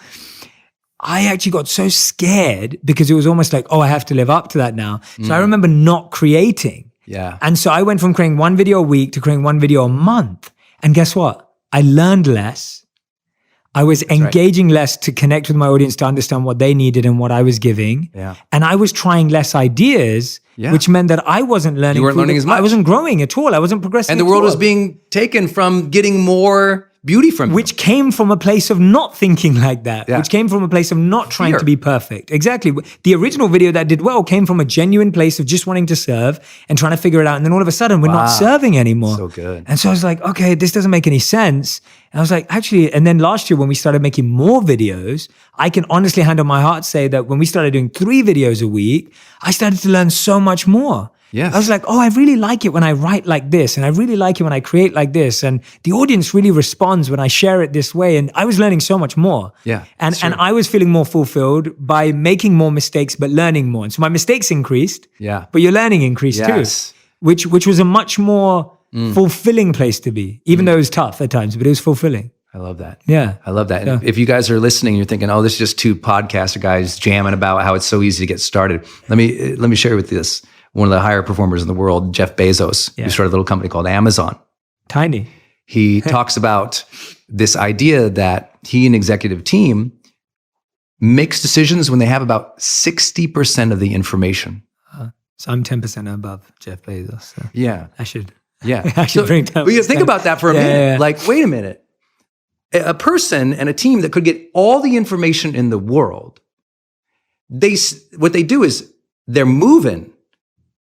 I actually got so scared because it was almost I have to live up to that now. So I remember not creating. Yeah. And so I went from creating one video a week to creating one video a month. And guess what? I learned less. I was engaging less to connect with my audience, to understand what they needed and what I was giving. Yeah. And I was trying less ideas, which meant that I wasn't learning. You weren't learning as much. I wasn't growing at all. I wasn't progressing. And the world was being taken from getting more beauty from you. Which came from a place of not thinking like that, which came from a place of not trying to be perfect. Exactly. The original video that did well came from a genuine place of just wanting to serve and trying to figure it out. And then all of a sudden, we're not serving anymore. So good. And so I was like, okay, this doesn't make any sense. And I was like, actually, and then last year when we started making more videos, I can honestly hand on my heart say that when we started doing 3 videos a week, I started to learn so much more. Yes. I was like, I really like it when I write like this. And I really like it when I create like this. And the audience really responds when I share it this way. And I was learning so much more. Yeah. And I was feeling more fulfilled by making more mistakes, but learning more. And so my mistakes increased. Yeah. But your learning increased too. Which was a much more fulfilling place to be, even though it was tough at times, but it was fulfilling. I love that. Yeah. I love that. And if you guys are listening, you're thinking, this is just 2 podcaster guys jamming about how it's so easy to get started. Let me share with you this. One of the higher performers in the world, Jeff Bezos, who started a little company called Amazon. Tiny. He talks about this idea that he and executive team makes decisions when they have about 60% of the information. So I'm 10% above Jeff Bezos. So yeah. I should bring down. But you think about that for a minute. Yeah. Wait a minute. A person and a team that could get all the information in the world, what they do is they're moving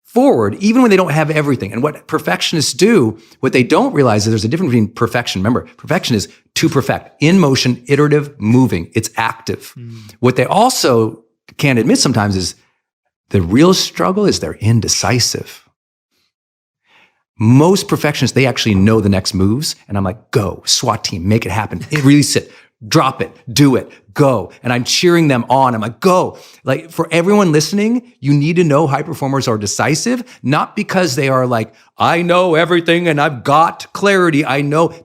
forward, even when they don't have everything. And what perfectionists do, what they don't realize is there's a difference between perfection. Remember, perfection is to perfect, in motion, iterative, moving. It's active. What they also can't admit sometimes is the real struggle is they're indecisive. Most perfectionists, they actually know the next moves. And I'm like, go, SWAT team, make it happen. Release it. Drop it, do it, go. And I'm cheering them on. I'm like, go. For everyone listening, you need to know high performers are decisive, not because they are I know everything and I've got clarity.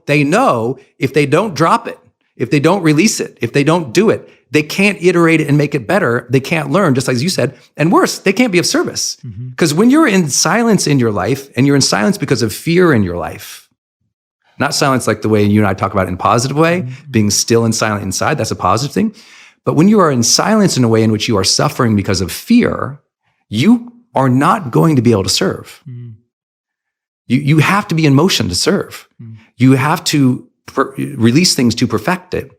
They know if they don't drop it, if they don't release it, if they don't do it, they can't iterate it and make it better. They can't learn, just like you said. And worse, they can't be of service. Because when you're in silence in your life, and you're in silence because of fear in your life, not silence like the way you and I talk about it in a positive way, being still and silent inside, that's a positive thing. But when you are in silence in a way in which you are suffering because of fear, you are not going to be able to serve. You have to be in motion to serve. You have to release things to perfect it.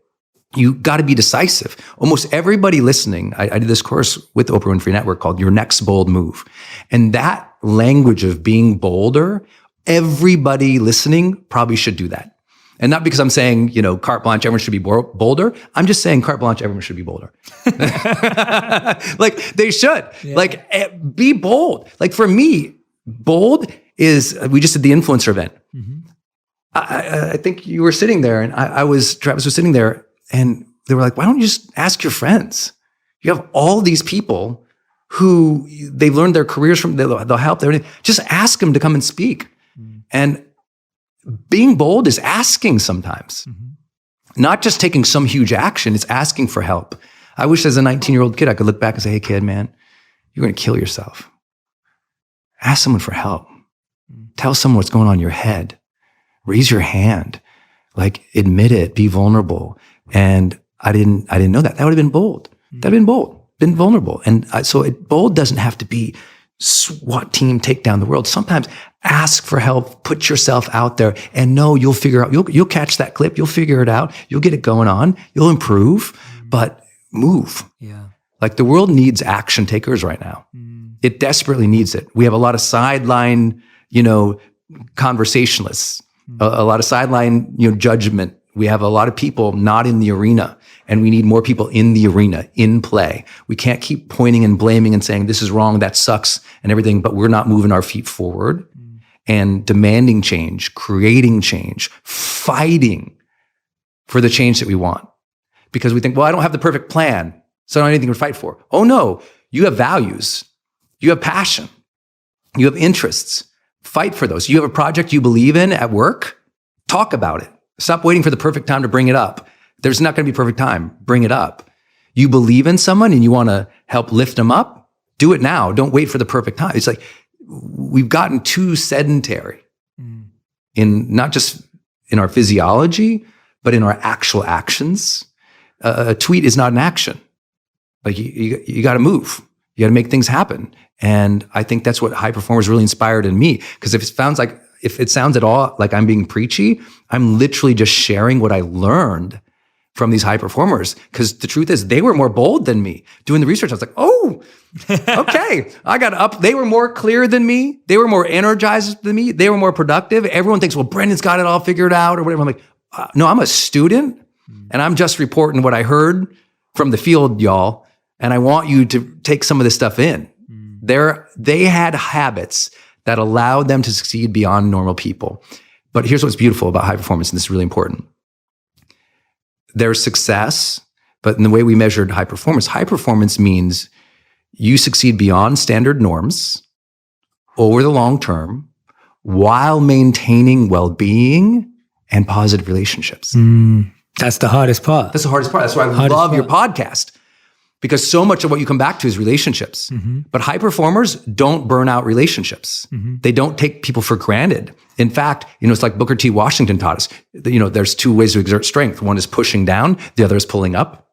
You got to be decisive. Almost everybody listening, I did this course with the Oprah Winfrey Network called Your Next Bold Move. And that language of being bolder, everybody listening probably should do that. And not because I'm saying, carte blanche, everyone should be bolder. I'm just saying carte blanche, everyone should be bolder. Like they should. Yeah. Like be bold. Like for me, bold is, we just did the influencer event. Mm-hmm. I think you were sitting there and Travis was sitting there and they were like, why don't you just ask your friends? You have all these people who they've learned their careers from, they'll help. Just ask them to come and speak. Mm-hmm. And being bold is asking sometimes, not just taking some huge action. It's asking for help. I wish as a 19-year-old kid, I could look back and say, hey kid, man, you're going to kill yourself. Ask someone for help. Tell someone what's going on in your head. Raise your hand. Like admit it, be vulnerable. And I didn't know that. That would have been bold. That'd have been bold, been vulnerable. And bold doesn't have to be SWAT team, take down the world. Sometimes ask for help, put yourself out there and know you'll figure out, you'll catch that clip, you'll figure it out, you'll get it going on, you'll improve, but move. Yeah. Like the world needs action takers right now. It desperately needs it. We have a lot of sideline, conversationalists, a lot of sideline, judgment. We have a lot of people not in the arena, and we need more people in the arena, in play. We can't keep pointing and blaming and saying, this is wrong, that sucks, and everything, but we're not moving our feet forward and demanding change, creating change, fighting for the change that we want. Because we think, well, I don't have the perfect plan, so I don't have anything to fight for. Oh no, you have values, you have passion, you have interests. Fight for those. You have a project you believe in at work, talk about it. Stop waiting for the perfect time to bring it up. There's not going to be a perfect time. Bring it up. You believe in someone and you want to help lift them up, do it now. Don't wait for the perfect time. It's like we've gotten too sedentary in not just in our physiology, but in our actual actions. A tweet is not an action. Like you got to move. You got to make things happen. And I think that's what high performers really inspired in me. Because if it sounds at all like I'm being preachy, I'm literally just sharing what I learned from these high performers. Because the truth is, they were more bold than me. Doing the research, I was like, oh, okay. I got up. They were more clear than me. They were more energized than me. They were more productive. Everyone thinks, well, Brendon's got it all figured out or whatever. I'm like, no, I'm a student and I'm just reporting what I heard from the field, y'all. And I want you to take some of this stuff in. They had habits that allowed them to succeed beyond normal people. But here's what's beautiful about high performance, and this is really important. There's success, but in the way we measured high performance means you succeed beyond standard norms over the long term while maintaining well-being and positive relationships. That's the hardest part. That's the hardest part. That's why I love your podcast. Because so much of what you come back to is relationships. But high performers don't burn out relationships. They don't take people for granted. In fact, it's like Booker T. Washington taught us, there's two ways to exert strength. One is pushing down, the other is pulling up.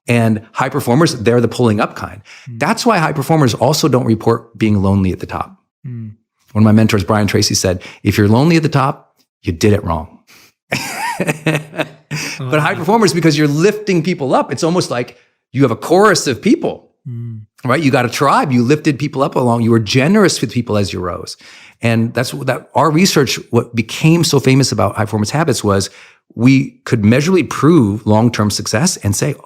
And high performers, they're the pulling up kind. That's why high performers also don't report being lonely at the top. One of my mentors, Brian Tracy, said, if you're lonely at the top, you did it wrong. But high performers, because you're lifting people up, it's almost like you have a chorus of people, right? You got a tribe. You lifted people up along. You were generous with people as you rose. And that's what our research, what became so famous about high performance habits was we could measurably prove long-term success and say,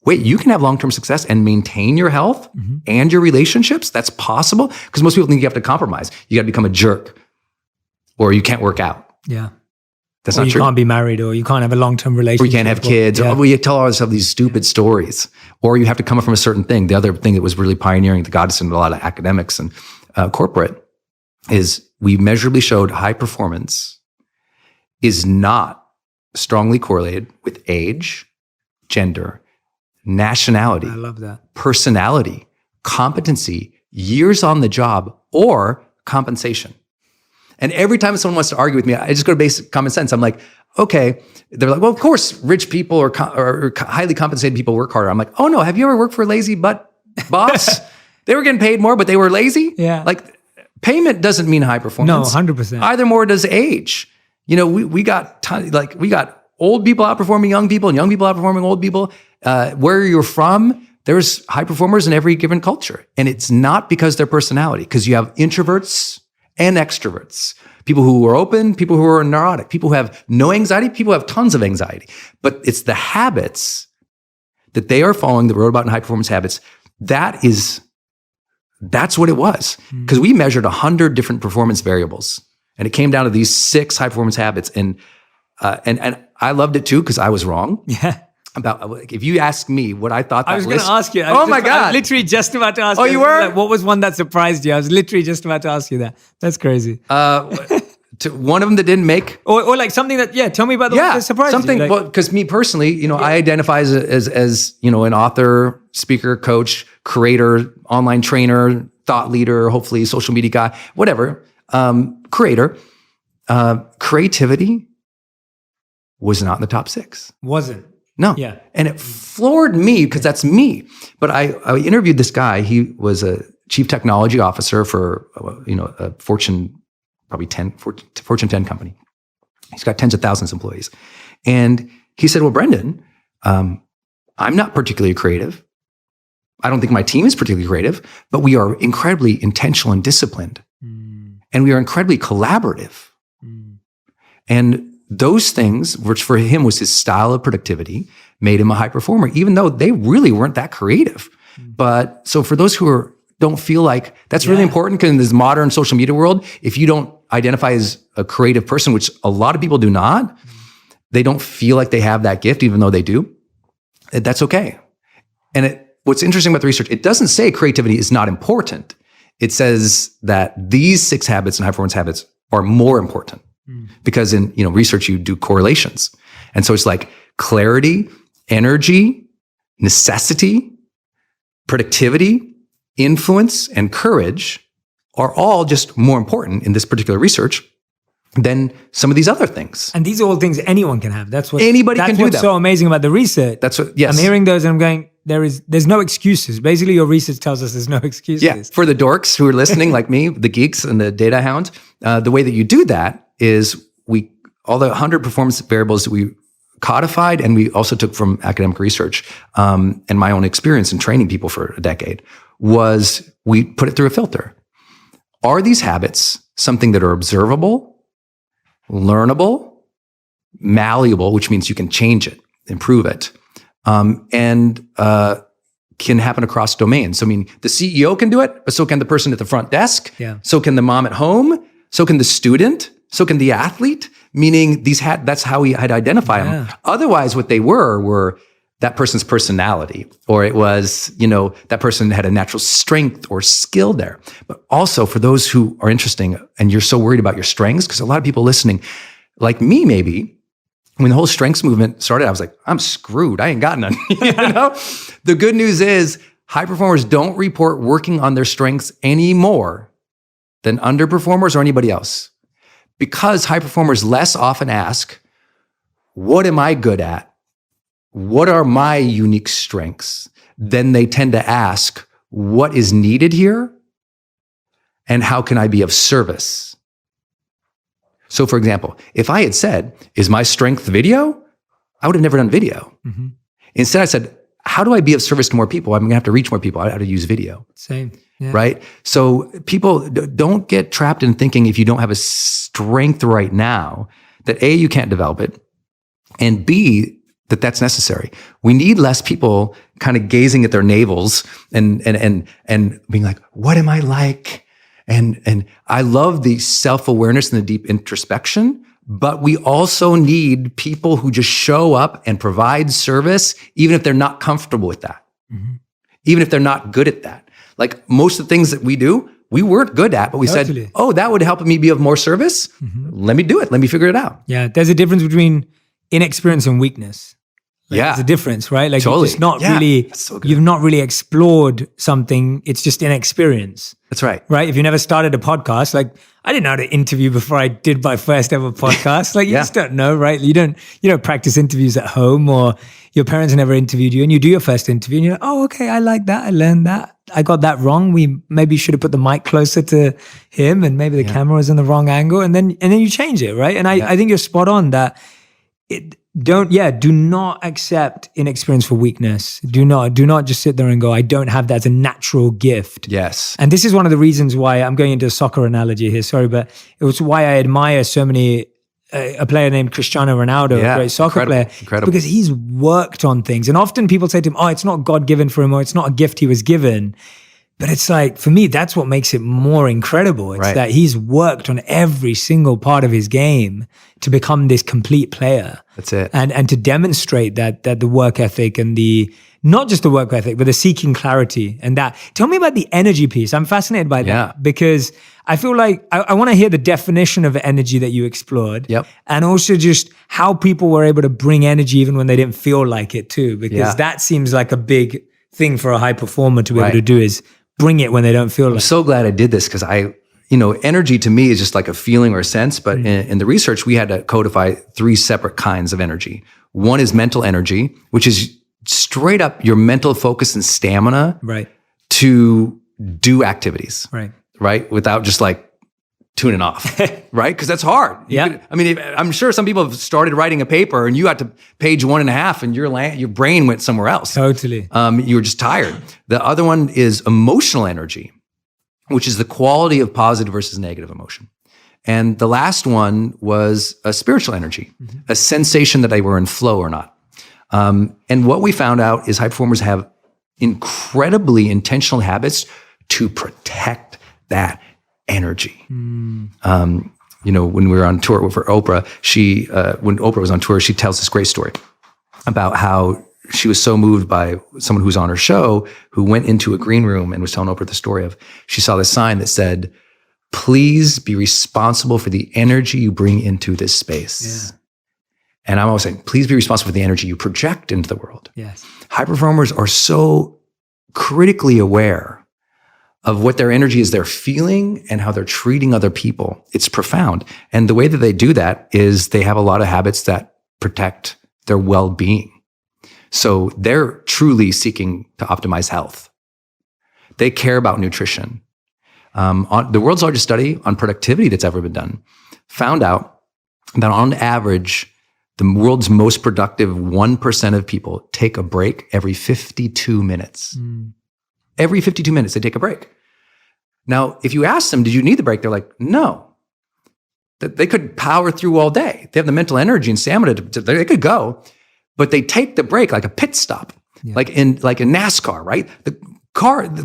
wait, you can have long-term success and maintain your health and your relationships? That's possible? Because most people think you have to compromise. You got to become a jerk or you can't work out. Yeah. That's or not you true. Can't be married, or you can't have a long-term relationship. Or you can't have kids. Yeah. Or you tell all these stupid stories. Or you have to come up from a certain thing. The other thing that was really pioneering that got us into a lot of academics and corporate is we measurably showed high performance is not strongly correlated with age, gender, nationality, I love that, personality, competency, years on the job, or compensation. And every time someone wants to argue with me, I just go to basic common sense. I'm like, okay. They're like, well, of course, rich people or highly compensated people work harder. I'm like, oh no, have you ever worked for a lazy butt boss? They were getting paid more, but they were lazy? Yeah. Like payment doesn't mean high performance. No, 100%. Either more does age. We got old people outperforming young people and young people outperforming old people. Where you're from, there's high performers in every given culture. And it's not because their personality, because you have introverts and extroverts. people who are open, people who are neurotic, people who have no anxiety, people who have tons of anxiety. But it's the habits that they are following, the road about high performance habits. That's what it was. Because we measured 100 different performance variables, and it came down to these 6 high performance habits. And I loved it too, because I was wrong. Yeah. About, like, if you ask me what I thought that I was going to ask you. Oh my God. I was literally just about to ask you. Oh, you were? Like, what was one that surprised you? I was literally just about to ask you that. That's crazy. One of them that didn't make, or like something that, tell me about the one that surprised something, you. Like, well, because me personally, I identify as an author, speaker, coach, creator, online trainer, thought leader, hopefully social media guy, whatever, creator. Creativity was not in the top 6. Wasn't. No. Yeah. And it floored me, because that's me. But I interviewed this guy. He was a chief technology officer for, a Fortune 10 company. He's got tens of thousands of employees. And he said, well, Brendon, I'm not particularly creative. I don't think my team is particularly creative, but we are incredibly intentional and disciplined. And we are incredibly collaborative. And those things, which for him was his style of productivity, made him a high performer, even though they really weren't that creative. But so for those who don't feel like that's really important, because in this modern social media world, if you don't identify as a creative person, which a lot of people do not, they don't feel like they have that gift, even though they do. That's okay. And what's interesting about the research, it doesn't say creativity is not important. It says that these 6 habits and high performance habits are more important. Because in research, you do correlations. And so it's like clarity, energy, necessity, productivity, influence, and courage are all just more important in this particular research than some of these other things. And these are all things anyone can have. That's what anybody can do. That's what's so amazing about the research. That's what. Yes, I'm hearing those and I'm going, there's no excuses. Basically, your research tells us there's no excuses. Yeah, for the dorks who are listening, like me, the geeks and the data hound, the way that you do that is all the 100 performance variables that we codified, and we also took from academic research and my own experience in training people for a decade, was we put it through a filter. Are these habits something that are observable, learnable, malleable, which means you can change it, improve it, and can happen across domains? So, I mean, the CEO can do it, but so can the person at the front desk. Yeah. So can the mom at home. So can the student. So can the athlete. Meaning that's how we had to identify them. Otherwise, what they were that person's personality, or it was, that person had a natural strength or skill there. But also for those who are interesting and you're so worried about your strengths, because a lot of people listening, like me maybe, when the whole strengths movement started, I was like, I'm screwed. I ain't got none. The good news is high performers don't report working on their strengths any more than underperformers or anybody else. Because high performers less often ask, what am I good at? What are my unique strengths? Then they tend to ask, what is needed here? And how can I be of service? So for example, if I had said, is my strength video? I would have never done video. Mm-hmm. Instead I said, how do I be of service to more people? I'm going to have to reach more people. I have to use video. Same. Yeah. Right? So people don't get trapped in thinking if you don't have a strength right now, that A, you can't develop it, and B, that's necessary. We need less people kind of gazing at their navels and being like, what am I like? And I love the self-awareness and the deep introspection, but we also need people who just show up and provide service, even if they're not comfortable with that, even if they're not good at that. Like most of the things that we do, we weren't good at, but we said, oh, that would help me be of more service. Let me do it. Let me figure it out. Yeah. There's a difference between inexperience and weakness. Like, There's a difference, right? Like totally. you've just not really, you've not really explored something. It's just inexperience. That's right. Right? If you never started a podcast, like I didn't know how to interview before I did my first ever podcast. Like you just don't know, right? You don't practice interviews at home, or your parents never interviewed you, and you do your first interview and you're like, oh, okay, I like that. I learned that. I got that wrong. We maybe should have put the mic closer to him, and maybe the camera was in the wrong angle, and then you change it, right? And I think you're spot on that do not accept inexperience for weakness. Do not just sit there and go, I don't have that as a natural gift. Yes. And this is one of the reasons why I'm going into a soccer analogy here, sorry, but it was why I admire so many, a player named Cristiano Ronaldo, a great soccer player, because he's worked on things. And often people say to him, oh, it's not God-given for him, or it's not a gift he was given. But it's like, for me, that's what makes it more incredible. It's that he's worked on every single part of his game to become this complete player. That's it. And to demonstrate that the work ethic and not just the work ethic, but the seeking clarity and that. Tell me about the energy piece. I'm fascinated by that because I feel like I want to hear the definition of energy that you explored. Yep. And also just how people were able to bring energy even when they didn't feel like it too, because that seems like a big thing for a high performer to be able to do, is bring it when they don't feel like it. I'm so glad I did this because energy to me is just like a feeling or a sense, but in the research, we had to codify 3 separate kinds of energy. One is mental energy, which is straight up your mental focus and stamina to do activities, right? Without just like tuning off, right? Because that's hard. I'm sure some people have started writing a paper and you got to page 1.5 and your brain went somewhere else. Totally. You were just tired. The other one is emotional energy, which is the quality of positive versus negative emotion. And the last one was a spiritual energy, a sensation that they were in flow or not. And what we found out is high performers have incredibly intentional habits to protect that energy. When we were on tour for Oprah, when Oprah was on tour, she tells this great story about how she was so moved by someone who was on her show who went into a green room and was telling Oprah the story of, she saw this sign that said, please be responsible for the energy you bring into this space. And I'm always saying, please be responsible for the energy you project into the world. High performers are so critically aware of what their energy is they're feeling and how they're treating other people. It's profound. And the way that they do that is they have a lot of habits that protect their well-being. So they're truly seeking to optimize health. They care about nutrition. The world's largest study on productivity that's ever been done found out that on average, the world's most productive 1% of people take a break every 52 minutes. Every 52 minutes, they take a break. Now, if you ask them, did you need the break? They're like, no. They could power through all day. They have the mental energy and stamina they could go, but they take the break like a pit stop, like in NASCAR, right? The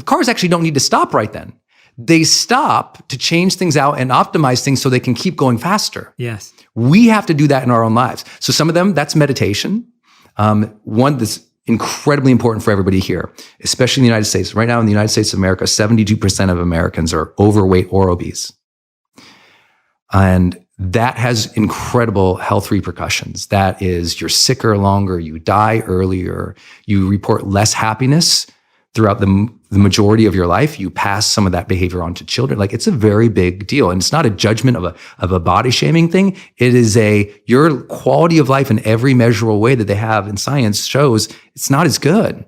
cars actually don't need to stop right then. They stop to change things out and optimize things so they can keep going faster. We have to do that in our own lives. So some of them, that's meditation. One that's incredibly important for everybody here, especially in the United States. Right now in the United States of America, 72% of Americans are overweight or obese. And that has incredible health repercussions. That is, you're sicker longer, you die earlier, you report less happiness throughout the majority of your life. You pass some of that behavior on to children. Like, it's a very big deal. And it's not a judgment of a body shaming thing. It is your quality of life in every measurable way that they have in science shows it's not as good.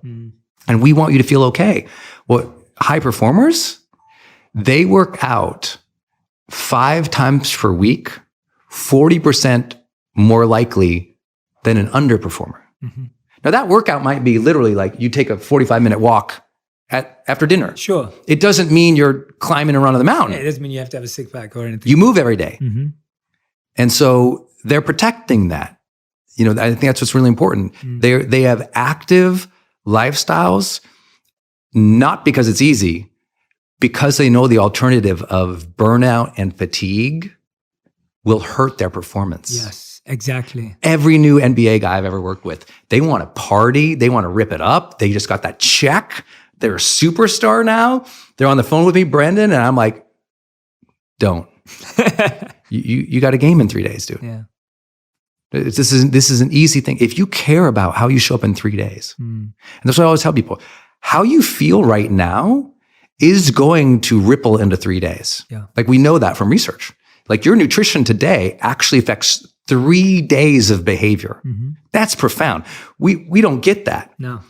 And we want you to feel okay. Well, high performers, they work out 5 times per week, 40% more likely than an underperformer. Now, that workout might be literally like you take a 45-minute walk after dinner. Sure. It doesn't mean you're climbing and running the mountain. It doesn't mean you have to have a six pack or anything. You move every day. And so they're protecting that. I think that's what's really important. They have active lifestyles, not because it's easy, because they know the alternative of burnout and fatigue will hurt their performance. Yes, exactly. Every new NBA guy I've ever worked with, they want to party. They want to rip it up. They just got that check. They're a superstar now. They're on the phone with me, Brendon, and I'm like, don't. You got a game in 3 days, dude. This is an easy thing. If you care about how you show up in 3 days, and that's what I always tell people, how you feel right now is going to ripple into 3 days. Like, we know that from research. Like, your nutrition today actually affects 3 days of behavior. That's profound. We don't get that. No.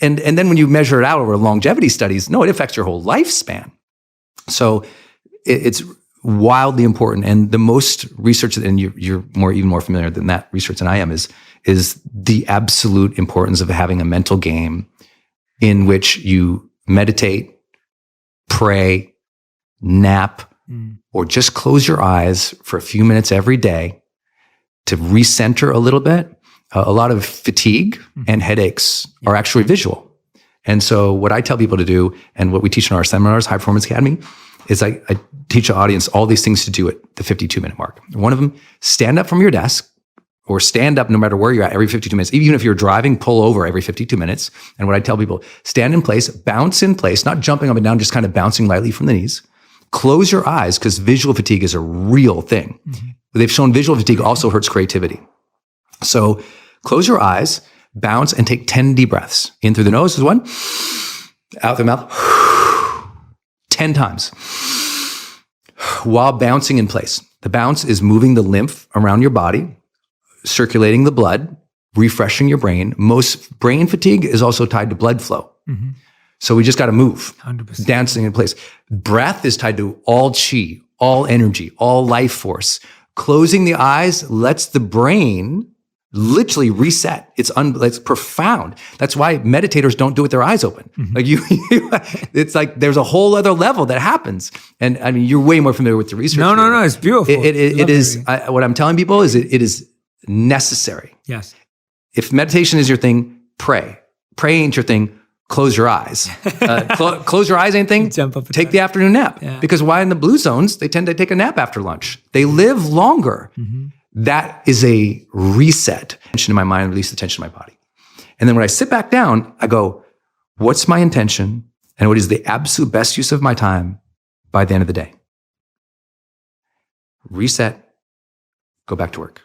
And then when you measure it out over longevity studies, no, it affects your whole lifespan. So it's wildly important. And the most research, and you're even more familiar than that research than I am, is is the absolute importance of having a mental game in which you meditate, pray, nap, or just close your eyes for a few minutes every day to recenter a little bit. A lot of fatigue and headaches are actually visual. And so what I tell people to do, and what we teach in our seminars, High Performance Academy, is I teach the audience all these things to do at the 52-minute mark. One of them, stand up from your desk, or stand up no matter where you're at every 52 minutes. Even if you're driving, pull over every 52 minutes. And what I tell people, stand in place, bounce in place, not jumping up and down, just kind of bouncing lightly from the knees. Close your eyes, because visual fatigue is a real thing. They've shown visual fatigue also hurts creativity. So close your eyes, bounce, and take 10 deep breaths. In through the nose is one, out through the mouth, 10 times, while bouncing in place. The bounce is moving the lymph around your body, circulating the blood, refreshing your brain. Most brain fatigue is also tied to blood flow. So we just got to move, 100%. Dancing in place. Breath is tied to all chi, all energy, all life force. Closing the eyes lets the brain literally reset. It's profound. That's why meditators don't do it with their eyes open. Like it's like there's a whole other level that happens. And I mean, you're way more familiar with the research. No, it's beautiful. It is. What I'm telling people is it is necessary. Yes. If meditation is your thing, pray. Pray ain't your thing. Close your eyes. Close your eyes ain't thing. Take the afternoon nap. Yeah. Because why in the blue zones, they tend to take a nap after lunch. They live longer. That is a reset. Tension in my mind, release the tension in my body. And then when I sit back down, I go, what's my intention? And what is the absolute best use of my time by the end of the day? Reset, go back to work.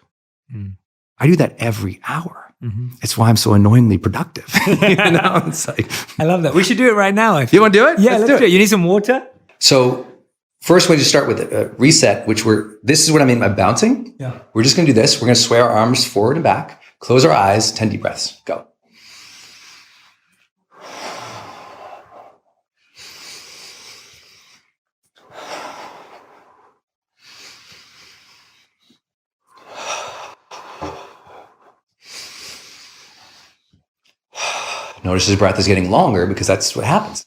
I do that every hour. It's why I'm so annoyingly productive. It's like, I love that. We should do it right now. You want to do it? Yeah, let's do it. You need some water? So first, we just start with a reset, this is what I mean by bouncing. Yeah. We're just going to do this. We're going to sway our arms forward and back, close our eyes, 10 deep breaths. Go. Notice his breath is getting longer because that's what happens.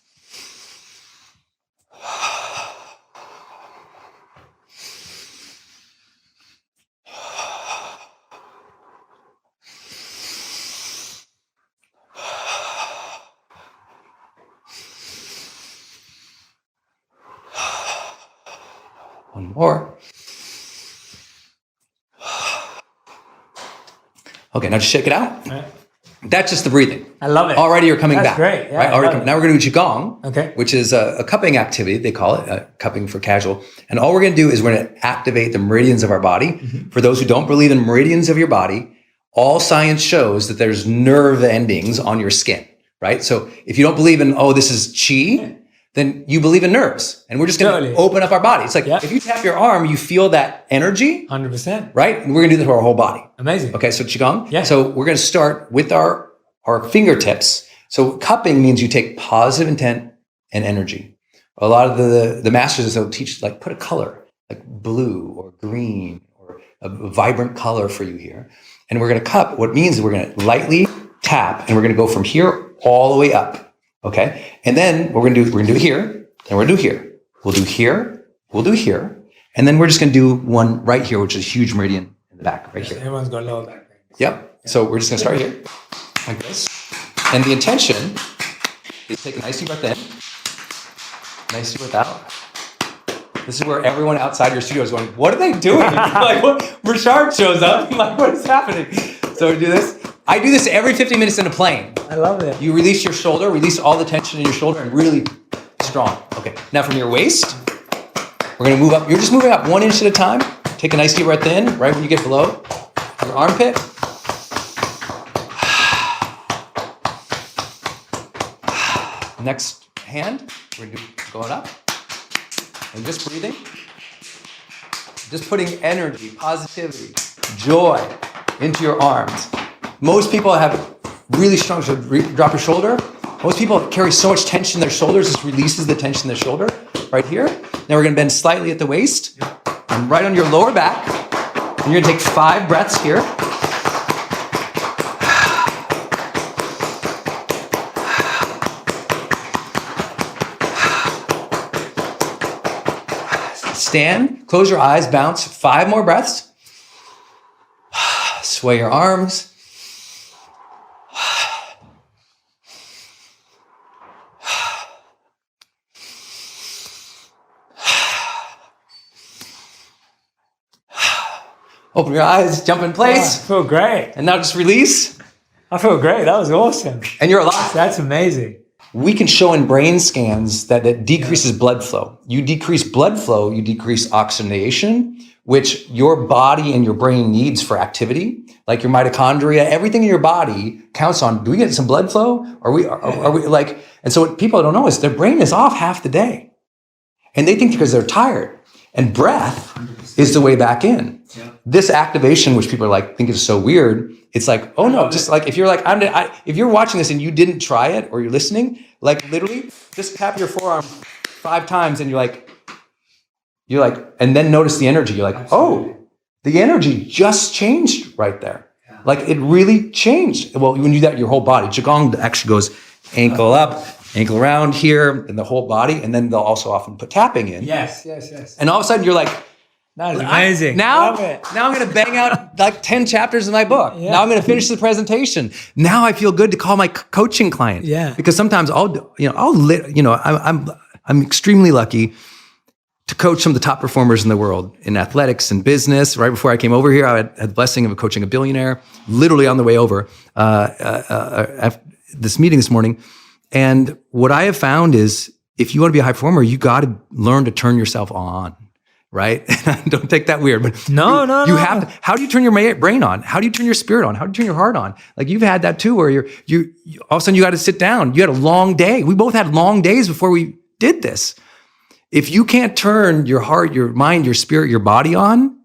One more. Okay, now just shake it out. All right. That's just the breathing. I love it. Already you're coming back. That's great. Yeah, right? Now we're going to do Qigong, which is a cupping activity. They call it cupping for casual. And all we're going to do is we're going to activate the meridians of our body. For those who don't believe in meridians of your body, all science shows that there's nerve endings on your skin, right? So if you don't believe in, this is chi, then you believe in nerves. And we're just going to open up our body. It's like, if you tap your arm, you feel that energy. 100%. Right? And we're going to do that to our whole body. Amazing. Okay, so Qigong. Yeah. So we're going to start with our fingertips. So cupping means you take positive intent and energy. A lot of the masters will teach, like, put a color, like blue or green or a vibrant color for you here. And we're going to cup. What means is we're going to lightly tap, and we're going to go from here all the way up. Okay, and then what we're going to do it here, and we're going to do here. We'll do here. We'll do here, and then we're just going to do one right here, which is a huge meridian in the back, right here. Everyone's got lower back pain. Yep. So we're just going to start here, like this, and the intention is take a nice deep breath in, nice deep breath out. This is where everyone outside your studio is going, what are they doing? Like, what? Burchard shows up. I'm like, what is happening? So we do this. I do this every 50 minutes in a plane. I love it. You release your shoulder, release all the tension in your shoulder, and really strong. Okay, now from your waist, we're going to move up. You're just moving up 1 inch at a time. Take a nice deep breath in, right when you get below your armpit. Next hand, we're going up. And just breathing. Just putting energy, positivity, joy into your arms. Most people have really strong, so drop your shoulder. Most people carry so much tension in their shoulders, this releases the tension in their shoulder right here. Now we're going to bend slightly at the waist and right on your lower back. And you're going to take 5 breaths here. stand, close your eyes, bounce 5 more breaths. Sway your arms. Open your eyes, jump in place. I feel great. And now just release. I feel great. That was awesome. And you're alive. That's amazing. We can show in brain scans that it decreases blood flow. You decrease blood flow, you decrease oxygenation, which your body and your brain needs for activity. Like your mitochondria, everything in your body counts on, do we get some blood flow? Are we like, and so what people don't know is their brain is off half the day. And they think because they're tired. And breath 100%. Is the way back in. Yeah. This activation, which people are like, think is so weird. It's like, oh no, just like, if you're like, if you're watching this and you didn't try it or you're listening, like literally just tap your forearm 5 times and you're like, and then notice the energy. You're like, absolutely. Oh, the energy just changed right there. Yeah. Like it really changed. Well, when you do that, your whole body, Qigong actually goes ankle up, ankle around here, and the whole body. And then they'll also often put tapping in. Yes. And all of a sudden you're like, that is amazing. Now I'm going to bang out like 10 chapters in my book. Yeah. Now I'm going to finish the presentation. Now I feel good to call my coaching client. Yeah. Because sometimes I'm extremely lucky to coach some of the top performers in the world in athletics and business. Right before I came over here, I had the blessing of coaching a billionaire, literally on the way over after this meeting this morning. And what I have found is if you want to be a high performer, you got to learn to turn yourself on. Right? Don't take that weird, but no. You have to, how do you turn your brain on? How do you turn your spirit on? How do you turn your heart on? Like you've had that too, where you all of a sudden you got to sit down. You had a long day. We both had long days before we did this. If you can't turn your heart, your mind, your spirit, your body on,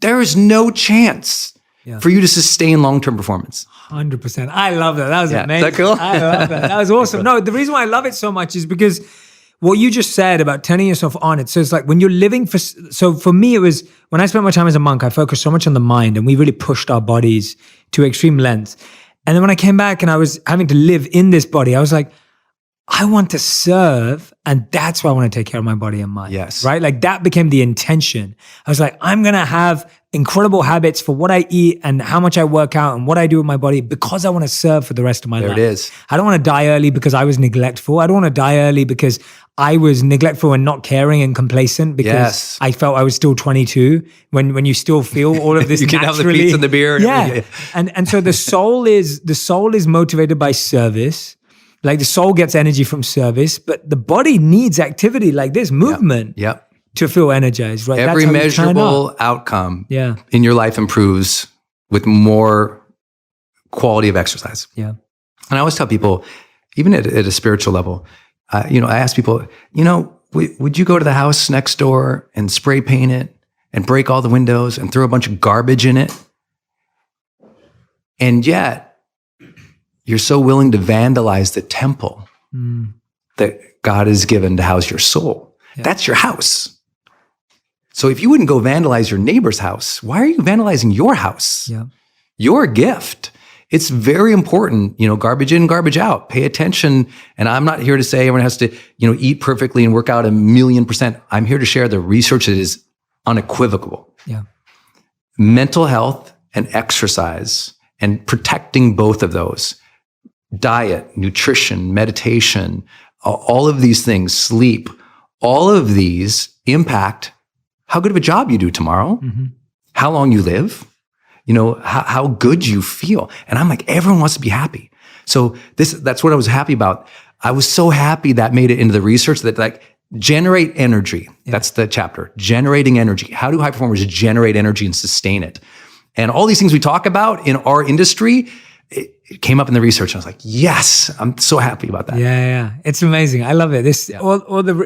there is no chance for you to sustain long-term performance. 100%. I love that. That was amazing. Is that cool? I love that. That was awesome. No, the reason why I love it so much is because what you just said about turning yourself on, so it's like when you're living so for me, it was when I spent my time as a monk, I focused so much on the mind and we really pushed our bodies to extreme lengths. And then when I came back and I was having to live in this body, I was like, I want to serve, and that's why I want to take care of my body and mind. Yes. Right? Like that became the intention. I was like, I'm going to have incredible habits for what I eat and how much I work out and what I do with my body because I want to serve for the rest of my life. There it is. I don't want to die early because I was neglectful. I don't want to die early because I was neglectful and not caring and complacent because I felt I was still 22 when you still feel all of this you can naturally. have the pizza and the beer. And and so the soul is motivated by service. Like the soul gets energy from service, but the body needs activity like this, movement. Yep. To feel energized, right? Every measurable outcome in your life improves with more quality of exercise. Yeah. And I always tell people, even at a spiritual level, I ask people, would you go to the house next door and spray paint it and break all the windows and throw a bunch of garbage in it? And yet, you're so willing to vandalize the temple that God has given to house your soul. Yeah. That's your house. So if you wouldn't go vandalize your neighbor's house, why are you vandalizing your house? Yeah. Your gift. It's very important, garbage in, garbage out. Pay attention. And I'm not here to say everyone has to, eat perfectly and work out 1,000,000%. I'm here to share the research that is unequivocal. Yeah. Mental health and exercise and protecting both of those. Diet, nutrition, meditation, all of these things, sleep, all of these impact how good of a job you do tomorrow, how long you live, how good you feel. And I'm like, everyone wants to be happy. So that's what I was happy about. I was so happy that made it into the research that like generate energy. Yeah. That's the chapter, generating energy. How do high performers generate energy and sustain it? And all these things we talk about in our industry, it came up in the research. And I was like, yes, I'm so happy about that. Yeah. It's amazing. I love it.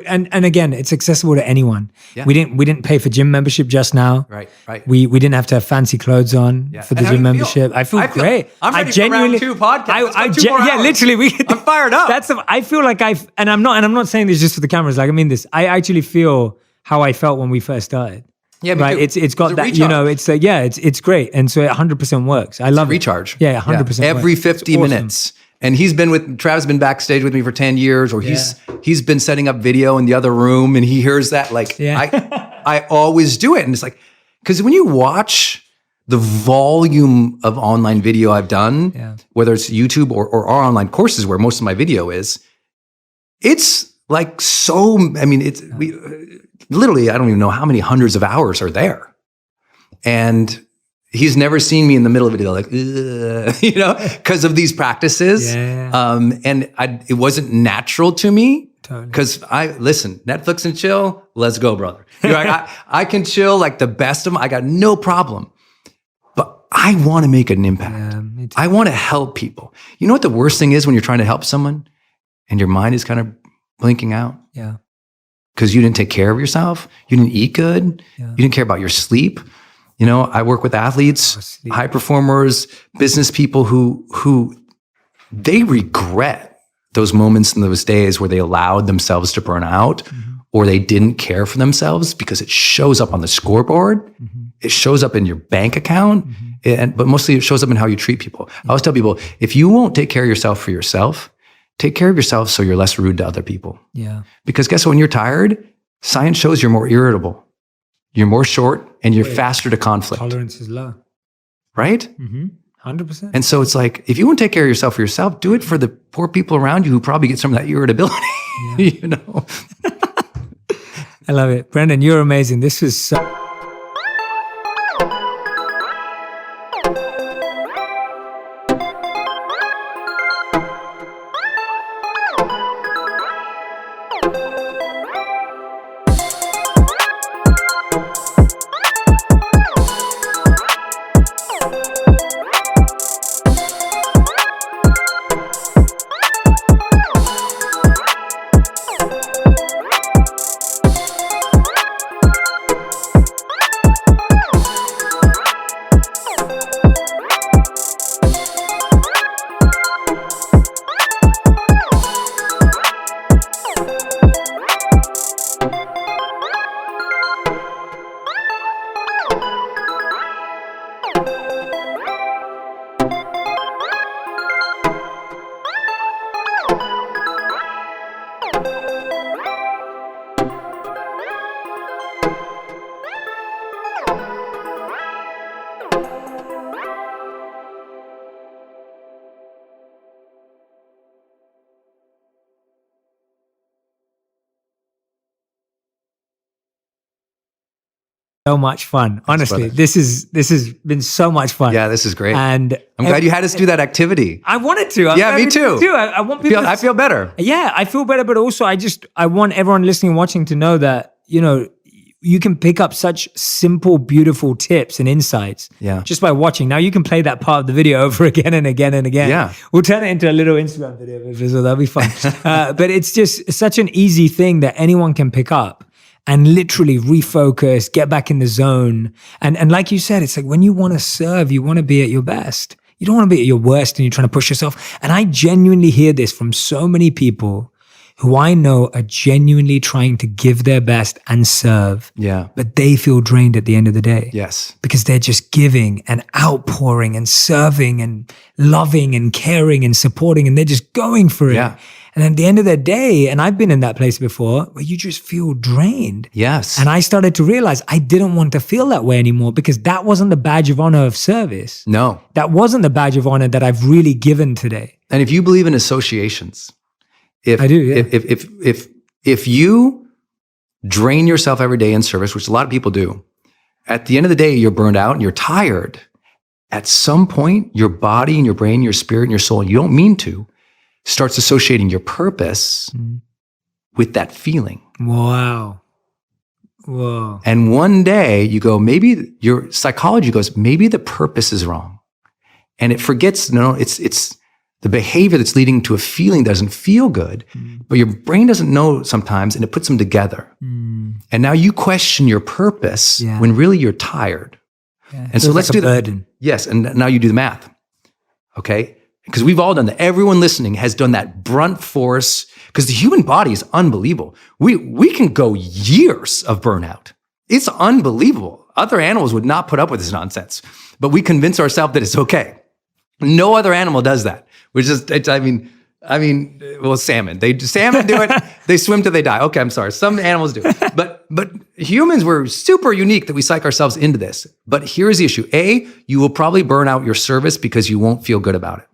And again, it's accessible to anyone. Yeah. We didn't pay for gym membership just now. Right. We didn't have to have fancy clothes on for the gym membership. I feel great. I'm ready for round 2 podcast. Literally. I'm fired up. I feel like and I'm not saying this just for the cameras. Like I mean this. I actually feel how I felt when we first started. Yeah, right. It's got that, it's great. And so it 100% works. I love it. Recharge. Yeah, 100%. Every 50 minutes. And Trav's been backstage with me for 10 years, or he's been setting up video in the other room and he hears that. Like, I always do it. And it's like, because when you watch the volume of online video I've done, whether it's YouTube or our online courses where most of my video is, it's like literally, I don't even know how many hundreds of hours are there. And he's never seen me in the middle of a video like, because of these practices. It wasn't natural to me. Because listen, Netflix and chill, let's go, brother. I can chill like the best of them. I got no problem. But I want to make an impact. I want to help people. You know what the worst thing is when you're trying to help someone and your mind is kind of blinking out? Yeah. Because you didn't take care of yourself. You didn't eat good. Yeah. You didn't care about your sleep. I work with athletes, high performers, business people who they regret those moments and those days where they allowed themselves to burn out or they didn't care for themselves, because it shows up on the scoreboard. It shows up in your bank account, but mostly it shows up in how you treat people. I always tell people, if you won't take care of yourself for yourself, take care of yourself so you're less rude to other people. Yeah. Because guess what? When you're tired, science shows you're more irritable. You're more short and you're faster to conflict. Tolerance is low. Right? 100%. And so it's like, if you want to take care of yourself for yourself, do it for the poor people around you who probably get some of that irritability. I love it. Brendon, you're amazing. This was so... so much fun. Honestly, this has been so much fun. Yeah, this is great. And I'm glad you had us do that activity. I wanted to. Me too. I want people I feel better. Yeah, I feel better, but also I want everyone listening and watching to know that, you can pick up such simple, beautiful tips and insights just by watching. Now you can play that part of the video over again and again and again. Yeah. We'll turn it into a little Instagram video, so that'll be fun. But it's just such an easy thing that anyone can pick up and literally refocus, get back in the zone. And like you said, it's like when you want to serve, you want to be at your best. You don't want to be at your worst and you're trying to push yourself. And I genuinely hear this from so many people who I know are genuinely trying to give their best and serve. Yeah. But they feel drained at the end of the day. Yes. Because they're just giving and outpouring and serving and loving and caring and supporting, and they're just going for it. Yeah. And at the end of the day, and I've been in that place before, where you just feel drained. Yes. And I started to realize I didn't want to feel that way anymore, because that wasn't the badge of honor of service. No. That wasn't the badge of honor that I've really given today. And if you believe in associations, I do, yeah. If you drain yourself every day in service, which a lot of people do, at the end of the day, you're burned out and you're tired. At some point, your body and your brain, your spirit and your soul, you don't mean to, starts associating your purpose with that feeling. Wow. Whoa. And one day you go, maybe your psychology goes, maybe the purpose is wrong. And it forgets, no, it's the behavior that's leading to a feeling that doesn't feel good, but your brain doesn't know sometimes, and it puts them together. And now you question your purpose when really you're tired. Yeah. And so let's do burden. Yes, and now you do the math. Okay? Because we've all done that. Everyone listening has done that brunt force, because the human body is unbelievable. We can go years of burnout. It's unbelievable. Other animals would not put up with this nonsense, but we convince ourselves that it's okay. No other animal does that. I mean, well, salmon do it. They swim till they die. Okay, I'm sorry. Some animals do. But humans, we're super unique that we psych ourselves into this. But here's the issue. A, you will probably burn out your service because you won't feel good about it.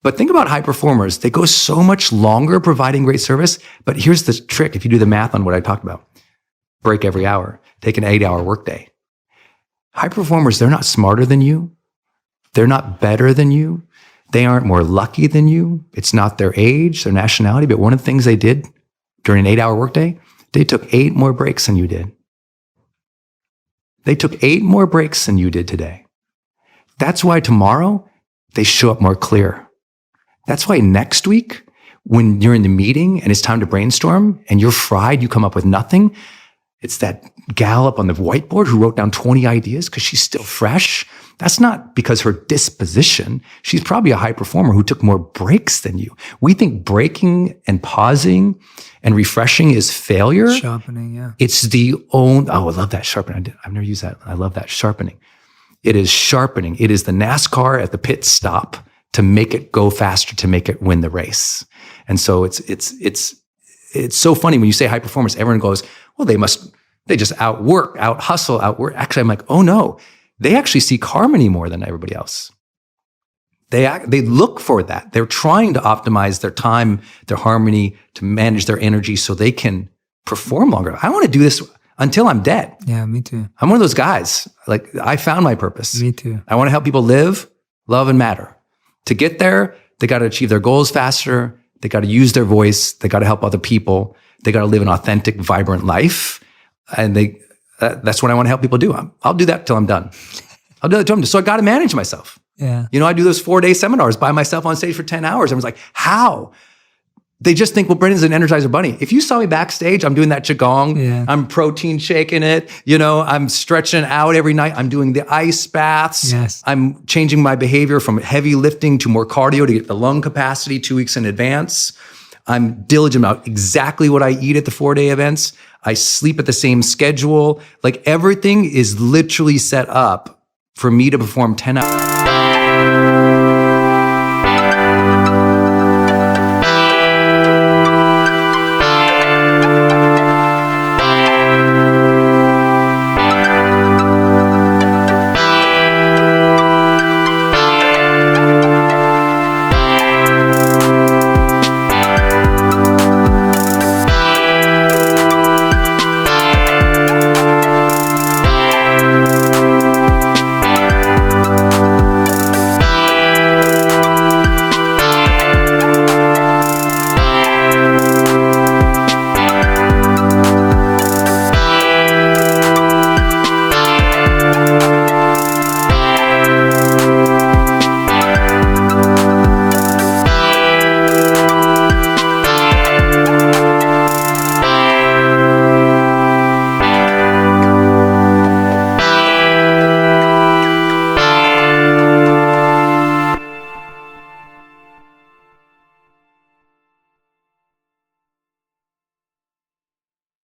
But think about high performers. They go so much longer providing great service. But here's the trick. If you do the math on what I talked about, break every hour, take an 8-hour workday. High performers, they're not smarter than you. They're not better than you. They aren't more lucky than you. It's not their age, their nationality. But one of the things they did during an 8-hour workday, they took 8 more breaks than you did. They took 8 more breaks than you did today. That's why tomorrow they show up more clear. That's why next week, when you're in the meeting and it's time to brainstorm and you're fried, you come up with nothing. It's that gal up on the whiteboard who wrote down 20 ideas because she's still fresh. That's not because her disposition. She's probably a high performer who took more breaks than you. We think breaking and pausing and refreshing is failure. Sharpening, yeah. It's the own, oh, I love that sharpening. I've never used that. I love that sharpening. It is sharpening. It is the NASCAR at the pit stop to make it go faster, to make it win the race. And so it's so funny when you say high performance, everyone goes, well, they just out hustle. Actually, I'm like, oh no, they actually seek harmony more than everybody else. They look for that. They're trying to optimize their time, their harmony, to manage their energy so they can perform longer. I want to do this until I'm dead. Yeah, me too. I'm one of those guys. Like, I found my purpose. Me too. I want to help people live, love, and matter. To get there, they got to achieve their goals faster. They got to use their voice. They got to help other people. They got to live an authentic, vibrant life. And that's what I want to help people do. I'll do that till I'm done. I'll do that till I'm done. So I got to manage myself. Yeah. I do those 4-day seminars by myself on stage for 10 hours. I was like, how? They just think, well, Brendon's an Energizer Bunny. If you saw me backstage, I'm doing that Qigong. Yeah. I'm protein shaking it. I'm stretching out every night. I'm doing the ice baths. Yes. I'm changing my behavior from heavy lifting to more cardio to get the lung capacity 2 weeks in advance. I'm diligent about exactly what I eat at the 4-day events. I sleep at the same schedule. Like, everything is literally set up for me to perform 10 hours.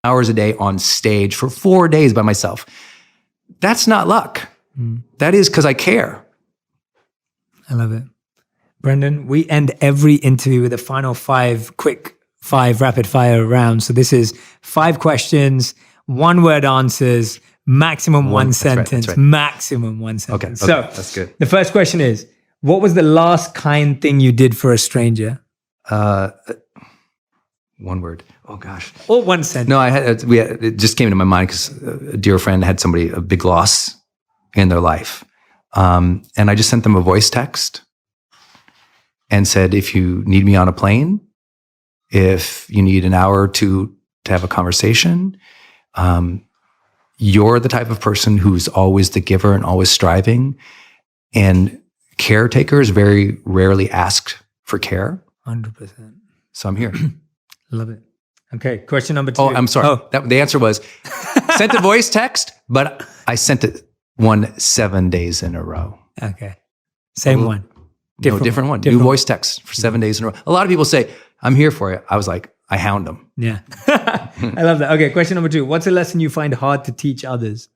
Hours a day on stage for 4 days by myself. That's not luck. That is because I care. I love it. Brendon, we end every interview with a final 5 rapid fire rounds. So this is 5 questions, 1-word answers, maximum one sentence, right. Maximum one sentence. Okay, so that's good. The first question is, what was the last kind thing you did for a stranger? 1 word. Oh gosh. Or 1 sentence. No, it just came to my mind because a dear friend had a big loss in their life. And I just sent them a voice text and said, if you need me on a plane, if you need an hour or 2 to have a conversation, you're the type of person who's always the giver and always striving. And caretakers very rarely ask for care. 100%. So I'm here. Love it. Okay, question number 2. Oh, I'm sorry. The answer was, sent a voice text, but I sent it 7 days in a row. Okay. Same one. Different one. New voice text for 7 days in a row. A lot of people say, I'm here for you. I was like, I hound them. Yeah. I love that. Okay, question number 2. What's a lesson you find hard to teach others?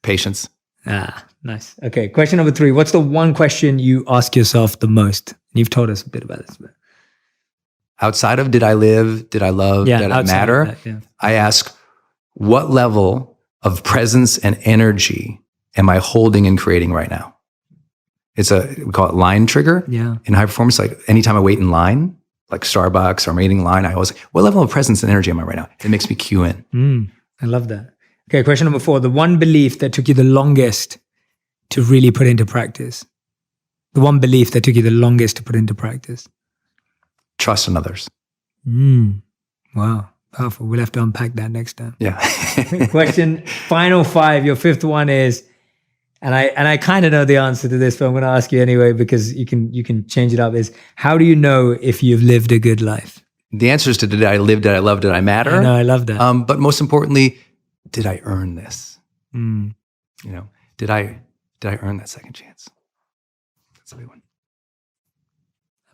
Patience. Nice. Okay, question number 3. What's the one question you ask yourself the most? You've told us a bit about this, but Outside of did I live, did I love, did I matter? I ask, what level of presence and energy am I holding and creating right now? We call it line trigger. In high performance, like anytime I wait in line, like Starbucks or I'm waiting in line, I always, what level of presence and energy am I right now? It makes me cue in. I love that. Okay, question number 4. The one belief that took you the longest to really put into practice. The one belief that took you the longest to put into practice. Trust in others. Wow, powerful. We'll have to unpack that next time. Yeah. Question, final 5. Your 5th one is, and I kind of know the answer to this, but I'm going to ask you anyway because you can change it up. Is how do you know if you've lived a good life? The answer is to did I live, did I love, did I matter? I know, I love that. But most importantly, did I earn this? You know, did I earn that second chance? That's a big one.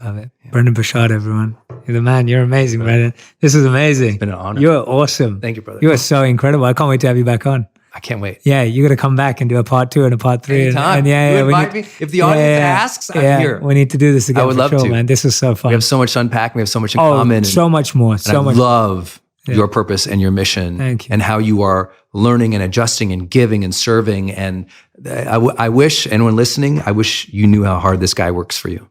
Love it. Yeah. Brendon Burchard, everyone. You're the man. You're amazing, Brendon. This is amazing. It's been an honor. You're awesome. Thank you, brother. You are so incredible. I can't wait to have you back on. I can't wait. Yeah, you got to come back and do a part 2 and a part 3. Anytime. And invite me. If the audience asks, I'm here. We need to do this again. I would love to, man. This was so fun. We have so much to unpack. We have so much in common. So much more. I love your purpose and your mission. Thank you. And how you are learning and adjusting and giving and serving. And I wish anyone listening, I wish you knew how hard this guy works for you.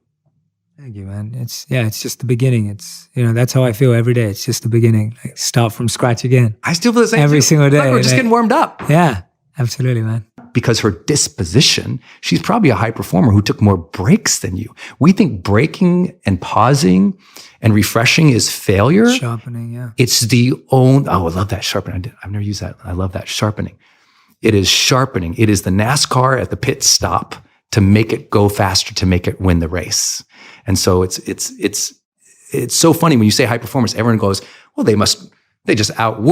Thank you, man. It's just the beginning. It's, that's how I feel every day. It's just the beginning. Like start from scratch again. I still feel the same every single day. Look, we're just getting warmed up. Yeah, absolutely, man. Because her disposition, she's probably a high performer who took more breaks than you. We think breaking and pausing and refreshing is failure. Sharpening, yeah. It's I love that sharpening. I've never used that. I love that sharpening. It is sharpening. It is the NASCAR at the pit stop to make it go faster, to make it win the race. And so it's so funny when you say high performance, everyone goes, well, they just out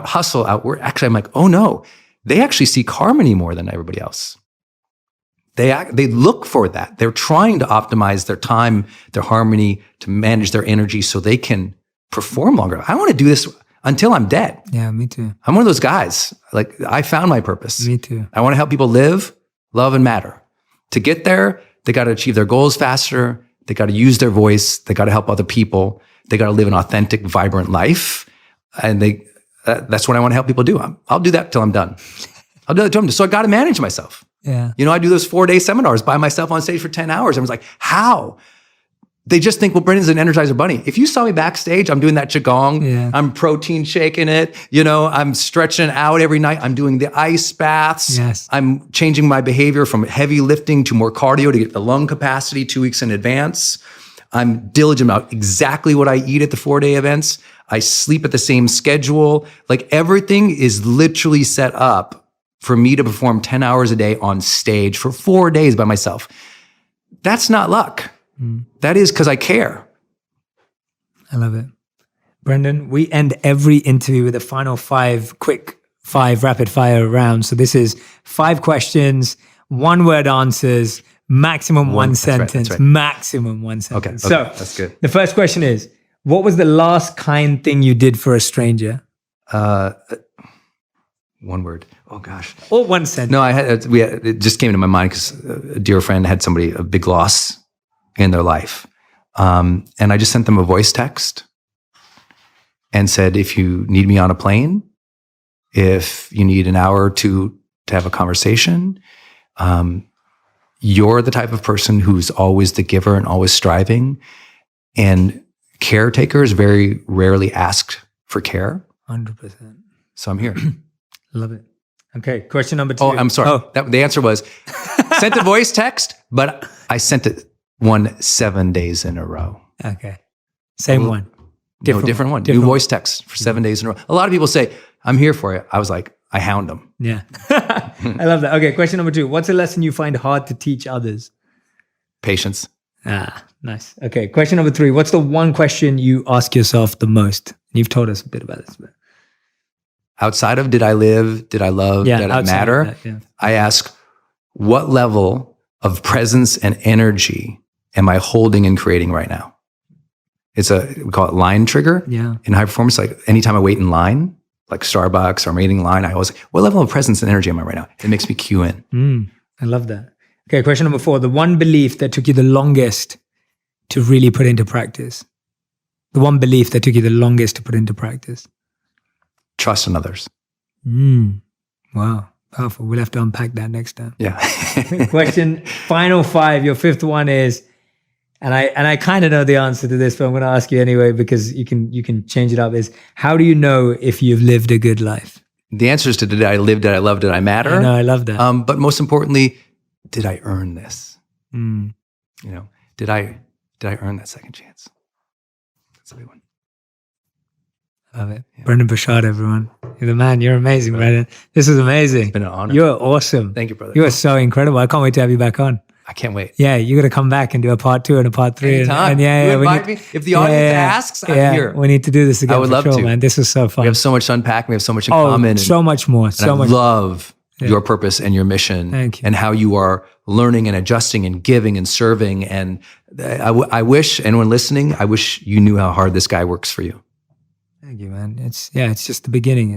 hustle. Actually, I'm like, oh no, they actually seek harmony more than everybody else. They look for that. They're trying to optimize their time, their harmony, to manage their energy so they can perform longer. I want to do this until I'm dead. Yeah, me too. I'm one of those guys. Like I found my purpose. Me too. I want to help people live, love, and matter. To get there, they got to achieve their goals faster. They got to use their voice. They got to help other people. They got to live an authentic, vibrant life. And that's what I want to help people do. I'll do that till I'm done. I'll do that till I'm done. So I got to manage myself. Yeah. I do those 4-day seminars by myself on stage for 10 hours. I was like, how? They just think, well, Brendon's an Energizer Bunny. If you saw me backstage, I'm doing that Qigong. Yeah. I'm protein shaking it. I'm stretching out every night. I'm doing the ice baths. Yes. I'm changing my behavior from heavy lifting to more cardio to get the lung capacity 2 weeks in advance. I'm diligent about exactly what I eat at the 4-day events. I sleep at the same schedule. Like everything is literally set up for me to perform 10 hours a day on stage for 4 days by myself. That's not luck. That is because I care. I love it. Brendon, we end every interview with a final 5 rapid fire rounds. So this is 5 questions, 1-word answers, maximum one sentence, that's right. Maximum one sentence. Okay, so that's good. The first question is, what was the last kind thing you did for a stranger? 1 word. Oh gosh. Or 1 sentence. No, it just came to my mind because a dear friend had a big loss in their life. And I just sent them a voice text and said, if you need me on a plane, if you need an hour or 2 to have a conversation, you're the type of person who's always the giver and always striving. And caretakers very rarely ask for care. 100%. So I'm here. Love it. Okay, question number 2. Oh, I'm sorry. The answer was, sent a voice text, but I sent it 7 days in a row. Okay. Same one. Different one. New voice text for 7 days in a row. A lot of people say, I'm here for you. I was like, I hound them. Yeah. I love that. Okay, question number 2. What's a lesson you find hard to teach others? Patience. Nice. Okay, question number 3. What's the one question you ask yourself the most? You've told us a bit about this, but outside of did I live, did I love, did I matter? I ask, what level of presence and energy am I holding and creating right now? We call it line trigger. Yeah. In high performance, like anytime I wait in line, like Starbucks or I'm waiting in line, I always, what level of presence and energy am I right now? It makes me cue in. I love that. Okay, question number 4. The one belief that took you the longest to really put into practice. The one belief that took you the longest to put into practice? Trust in others. Wow. Powerful. We'll have to unpack that next time. Yeah. Question, final 5. Your 5th one is, and I kind of know the answer to this, but I'm going to ask you anyway because you can change it up. Is how do you know if you've lived a good life? The answer is to did I live, did I love, did I matter? I know, I love that. But most importantly, did I earn this? You know, did I earn that second chance? That's a big one. Love it. Yeah. Brendon Burchard, everyone. You're the man. You're amazing, Brendon. This is amazing. It's been an honor. You're awesome. Thank you, brother. You are so incredible. I can't wait to have you back on. I can't wait. Yeah, you got to come back and do a part 2 and a part 3. Anytime. And invite me. If the audience asks, I'm here. We need to do this again. I would love to, man. This was so fun. We have so much to unpack. We have so much in common. So much more. So much. I love your purpose and your mission. Thank you. And how you are learning and adjusting and giving and serving. And I wish anyone listening, I wish you knew how hard this guy works for you. Thank you, man. It's just the beginning.